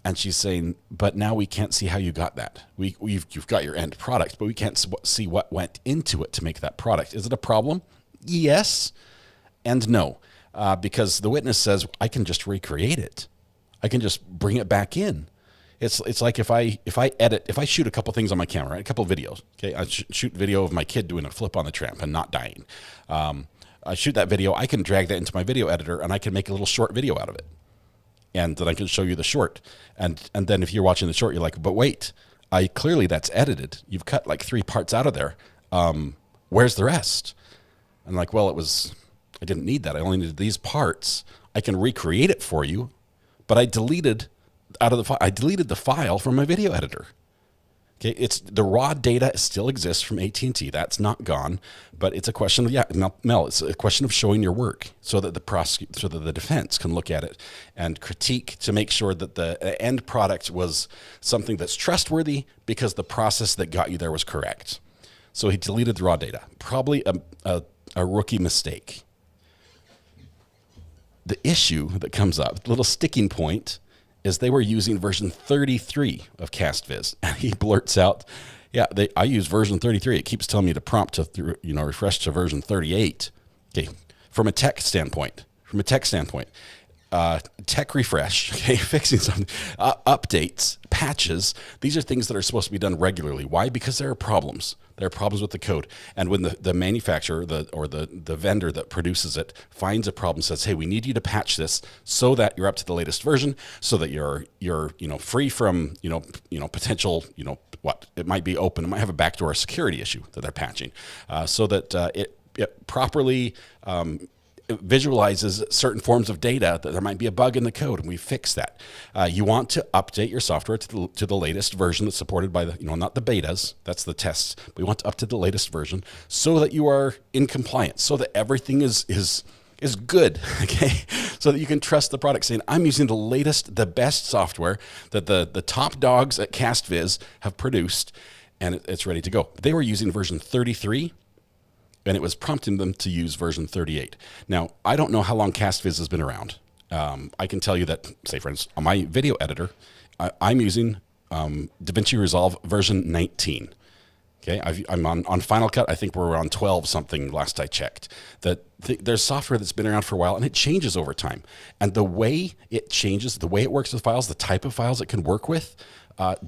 [SPEAKER 3] And she's saying, but now we can't see how you got that. You've got your end product, but we can't see what went into it to make that product. Is it a problem? Yes and no, because the witness says, I can just recreate it. I can just bring it back in. It's like if I shoot a couple things on my camera, right? A couple of videos. Okay, I shoot video of my kid doing a flip on the tramp and not dying. I shoot that video. I can drag that into my video editor, and I can make a little short video out of it, and then I can show you the short. And then if you're watching the short, you're like, but wait, clearly that's edited. You've cut like 3 parts out of there. Where's the rest? I'm like, well, I didn't need that. I only needed these parts. I can recreate it for you, but I deleted the file from my video editor. Okay, it's the raw data still exists from AT&T. That's not gone, but it's a question of Mel. It's a question of showing your work so that the defense can look at it and critique to make sure that the end product was something that's trustworthy because the process that got you there was correct. So he deleted the raw data. Probably a rookie mistake. The issue that comes up, the little sticking point, is they were using version 33 of CastViz. And he blurts out, I use version 33. It keeps telling me to prompt to refresh to version 38. Okay, from a tech standpoint, tech refresh, okay, fixing something, updates, patches. These are things that are supposed to be done regularly. Why? Because there are problems. There are problems with the code. And when the manufacturer or the vendor that produces it finds a problem, says, hey, we need you to patch this so that you're up to the latest version, so that you're free from potential, it might be open. It might have a backdoor security issue that they're patching, so that it properly visualizes certain forms of data that there might be a bug in the code, and we fix that. You want to update your software to the latest version that's supported by not the betas, that's the tests. We want to up to the latest version so that you are in compliance, so that everything is good, okay? So that you can trust the product, saying, I'm using the latest, the best software that the top dogs at CastViz have produced, and it's ready to go. They were using version 33, and it was prompting them to use version 38. Now, I don't know how long CastViz has been around. I can tell you that, say, for instance, on my video editor, I'm using DaVinci Resolve version 19. Okay, I'm on Final Cut. I think we're on 12 something last I checked. There's software that's been around for a while, and it changes over time. And the way it changes, the way it works with files, the type of files it can work with,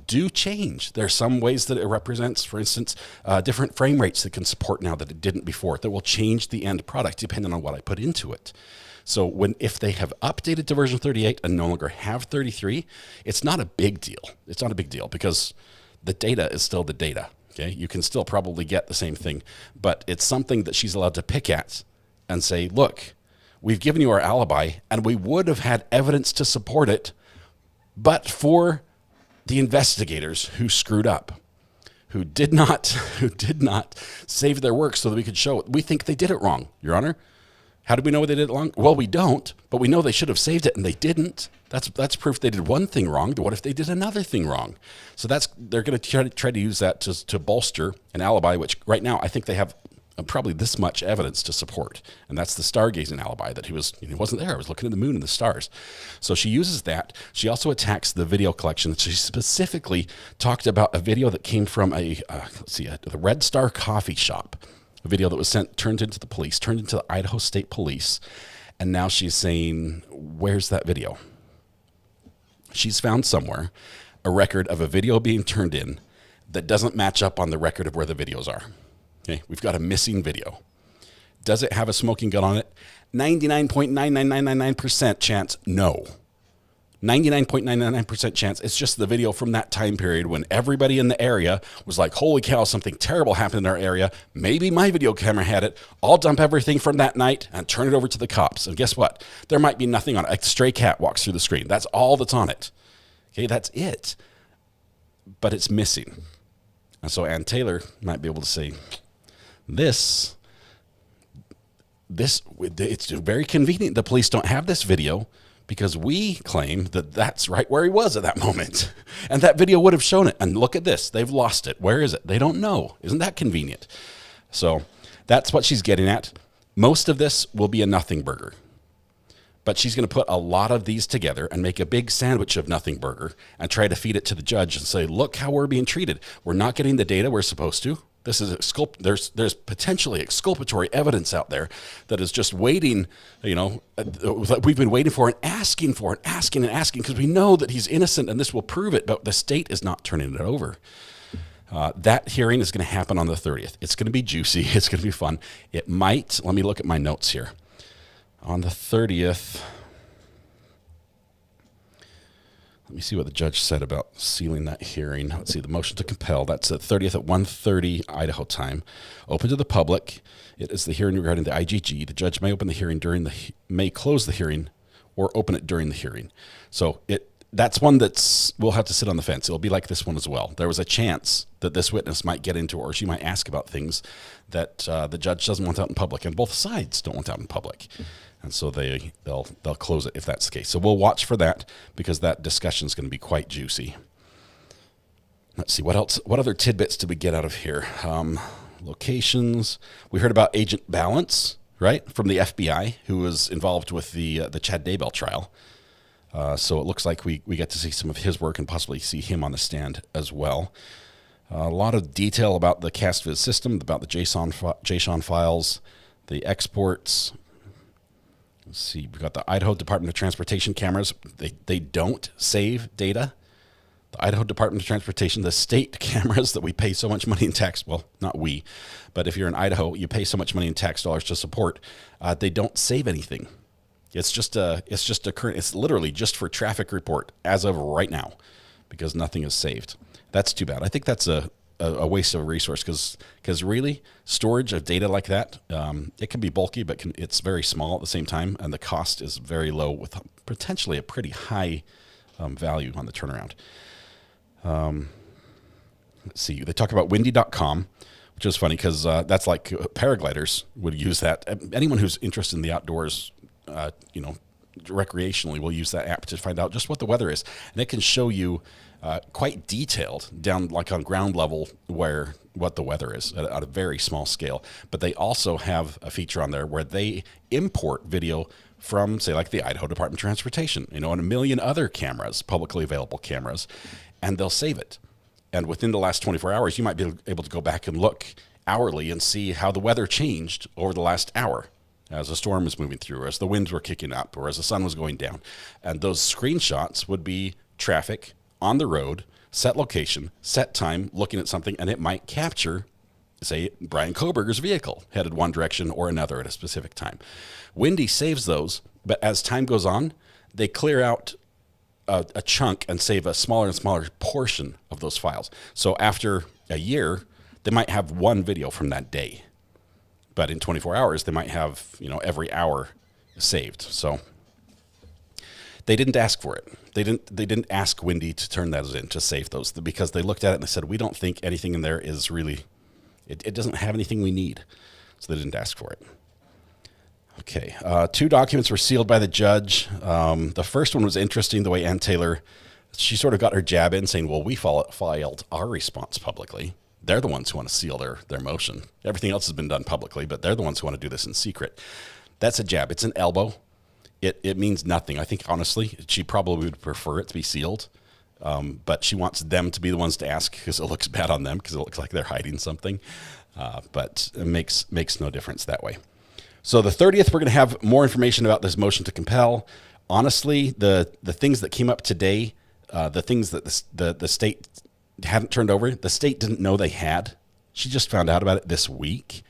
[SPEAKER 3] do change. There's some ways that it represents, for instance, different frame rates that can support now that it didn't before, that will change the end product depending on what I put into it. So if they have updated to version 38 and no longer have 33, it's not a big deal. It's not a big deal because the data is still the data. Okay, you can still probably get the same thing, but it's something that she's allowed to pick at and say, look, we've given you our alibi and we would have had evidence to support it, but for the investigators who screwed up, who did not save their work so that we could show it. We think they did it wrong, Your Honor. How do we know they did it wrong? Well, we don't, but we know they should have saved it and they didn't. That's proof they did one thing wrong. What if they did another thing wrong? So they're going to try to use that to bolster an alibi, which right now I think they have probably this much evidence to support, and that's the stargazing alibi that he wasn't there. I was looking at the moon and the stars. So she uses that. She also attacks the video collection. She specifically talked about a video that came from the Red Star Coffee Shop, a video that was turned into the Idaho State Police, and now she's saying, where's that video? She's found somewhere a record of a video being turned in that doesn't match up on the record of where the videos are. Okay, we've got a missing video. Does it have a smoking gun on it? 99.99999% chance, no. 99.999% chance it's just the video from that time period when everybody in the area was like, holy cow, something terrible happened in our area. Maybe my video camera had it. I'll dump everything from that night and turn it over to the cops. And guess what? There might be nothing on it. A stray cat walks through the screen. That's all that's on it. Okay, that's it. But it's missing. And so Ann Taylor might be able to say, it's very convenient the police don't have this video because we claim that that's right where he was at that moment. And that video would have shown it. And look at this. They've lost it. Where is it? They don't know. Isn't that convenient? So that's what she's getting at. Most of this will be a nothing burger. But she's going to put a lot of these together and make a big sandwich of nothing burger and try to feed it to the judge and say, look how we're being treated. We're not getting the data we're supposed to. This is there's potentially exculpatory evidence out there that is just waiting, that we've been waiting for and asking because we know that he's innocent and this will prove it, but the state is not turning it over. That hearing is going to happen on the 30th. It's going to be juicy. It's going to be fun. It might, let me look at my notes here. On the 30th, let me see what the judge said about sealing that hearing. Let's see, the motion to compel. That's the 30th at 1:30 Idaho time. Open to the public. It is the hearing regarding the IGG. The judge may open the hearing may close the hearing or open it during the hearing. So that's one we'll have to sit on the fence. It'll be like this one as well. There was a chance that this witness might get into, or she might ask about things that the judge doesn't want out in public, and both sides don't want out in public. And so they'll close it if that's the case. So we'll watch for that because that discussion is going to be quite juicy. Let's see, what else? What other tidbits did we get out of here? Locations. We heard about Agent Balance, right, from the FBI, who was involved with the Chad Daybell trial. So it looks like we get to see some of his work and possibly see him on the stand as well. A lot of detail about the CastViz system, about the JSON files, the exports. Let's see, we've got the Idaho Department of Transportation cameras. They don't save data. The Idaho Department of Transportation, the state cameras that we pay so much money in tax, well, not we, but if you're in Idaho, you pay so much money in tax dollars to support, they don't save anything. It's literally just for traffic report as of right now, because nothing is saved. That's too bad. I think that's a waste of a resource because really storage of data like that, it can be bulky, but it's very small at the same time, and the cost is very low with potentially a pretty high value on the turnaround. Let's see. They talk about windy.com, which is funny because that's like paragliders would use that. Anyone who's interested in the outdoors, recreationally will use that app to find out just what the weather is. And it can show you quite detailed down like on ground level what the weather is at a very small scale. But they also have a feature on there where they import video from, say, like the Idaho Department of Transportation, and a million other cameras, publicly available cameras, and they'll save it. And within the last 24 hours, you might be able to go back and look hourly and see how the weather changed over the last hour as a storm was moving through, or as the winds were kicking up, or as the sun was going down. And those screenshots would be traffic on the road, set location, set time, looking at something, and it might capture, say, Bryan Kohberger's vehicle headed one direction or another at a specific time. Windy saves those, but as time goes on, they clear out a chunk and save a smaller and smaller portion of those files. So after a year, they might have one video from that day. But in 24 hours, they might have, every hour saved. So they didn't ask for it. They didn't ask Windy to turn those in, to save those, because they looked at it and they said, we don't think anything in there is really, it doesn't have anything we need. So they didn't ask for it. Okay, 2 documents were sealed by the judge. The first one was interesting, the way Ann Taylor, she sort of got her jab in saying, well, we filed our response publicly. They're the ones who want to seal their motion. Everything else has been done publicly, but they're the ones who want to do this in secret. That's a jab. It's an elbow. It means nothing. I think, honestly, she probably would prefer it to be sealed, but she wants them to be the ones to ask because it looks bad on them, because it looks like they're hiding something. But it makes no difference that way. So the 30th, we're going to have more information about this motion to compel. Honestly, the things that came up today, the things that the state hadn't turned over, the state didn't know they had. She just found out about it this week.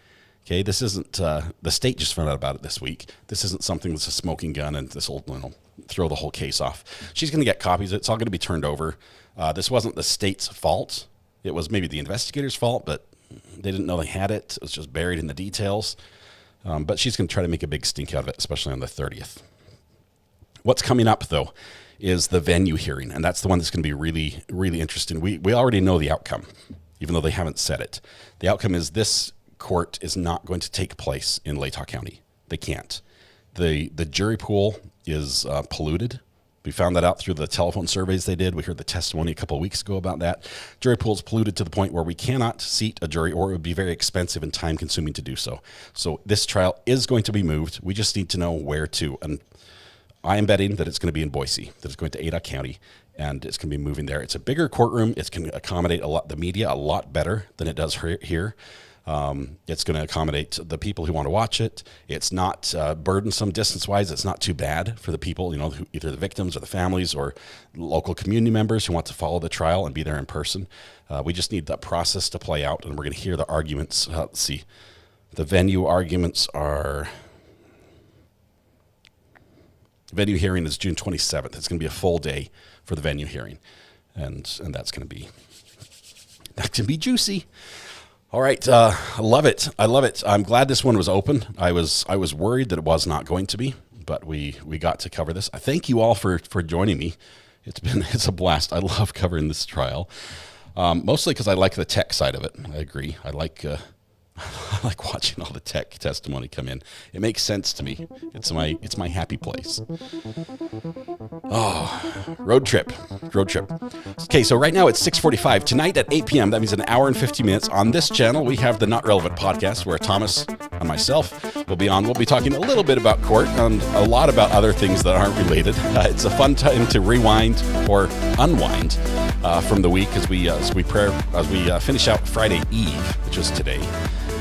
[SPEAKER 3] Okay, this isn't, the state just found out about it this week. This isn't something that's a smoking gun and this will throw the whole case off. She's going to get copies. It's all going to be turned over. This wasn't the state's fault. It was maybe the investigator's fault, but they didn't know they had it. It was just buried in the details. But she's going to try to make a big stink out of it, especially on the 30th. What's coming up, though, is the venue hearing, and that's the one that's going to be really, really interesting. We already know the outcome, even though they haven't said it. The outcome is this court is not going to take place in Latah County. They can't. The jury pool is polluted. We found that out through the telephone surveys they did. We heard the testimony a couple of weeks ago about that. Jury pool is polluted to the point where we cannot seat a jury, or it would be very expensive and time consuming to do so. So this trial is going to be moved. We just need to know where to. And I am betting that it's going to be in Boise, that it's going to Ada County. and it's going to be moving there. It's a bigger courtroom. It's going to accommodate the media a lot better than it does here. It's going to accommodate the people who want to watch it. It's not burdensome distance-wise. It's not too bad for the people, either the victims or the families or local community members who want to follow the trial and be there in person. We just need that process to play out, and we're going to hear the arguments. Let's see. The venue arguments are... Venue hearing is June 27th. It's going to be a full day for the venue hearing, and that's going to be juicy. All right, I love it. I'm glad this one was open. I was worried that it was not going to be, but we got to cover this. I thank you all for joining me. It's a blast. I love covering this trial, mostly because I like the tech side of it. I agree. I like watching all the tech testimony come in. It makes sense to me. It's my happy place. Oh, road trip. Okay, so right now it's 6:45. Tonight at 8 p.m., that means an hour and 50 minutes. On this channel, we have the Not Relevant podcast, where Thomas and myself will be on. We'll be talking a little bit about court and a lot about other things that aren't related. It's a fun time to rewind or unwind from the week as we finish out Friday Eve, which is today.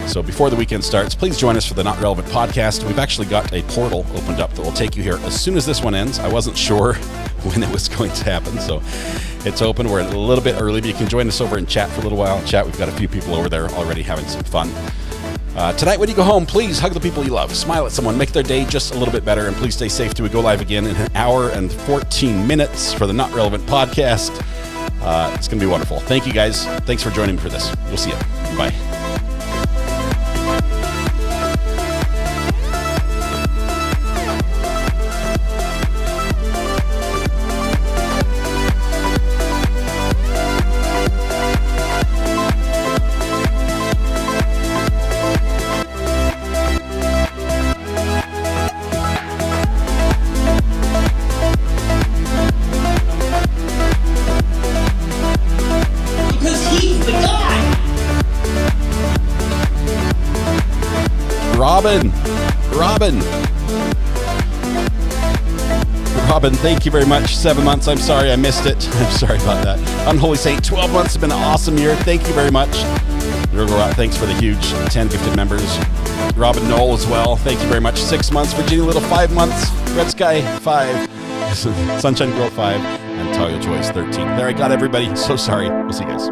[SPEAKER 3] So before the weekend starts, please join us for the Not Relevant podcast. We've actually got a portal opened up that will take you here as soon as this one ends. I wasn't sure when it was going to happen, so it's open. We're a little bit early, but you can join us over and chat for a little while. We've got a few people over there already having some fun. Tonight, when you go home, please hug the people you love. Smile at someone. Make their day just a little bit better. And please stay safe till we go live again in an hour and 14 minutes for the Not Relevant podcast. It's going to be wonderful. Thank you, guys. Thanks for joining me for this. We'll see you. Bye. Robin, thank you very much. 7 months. I'm sorry I missed it. I'm sorry about that. Unholy Saint, 12 months. Has been an awesome year. Thank you very much. Thanks for the huge 10 gifted members. Robin Knoll as well. Thank you very much. 6 months. Virginia Little, 5 months. Red Sky, 5. Sunshine Girl, 5. And Tayo Choice, 13. There, I got everybody. So sorry. We'll see you guys.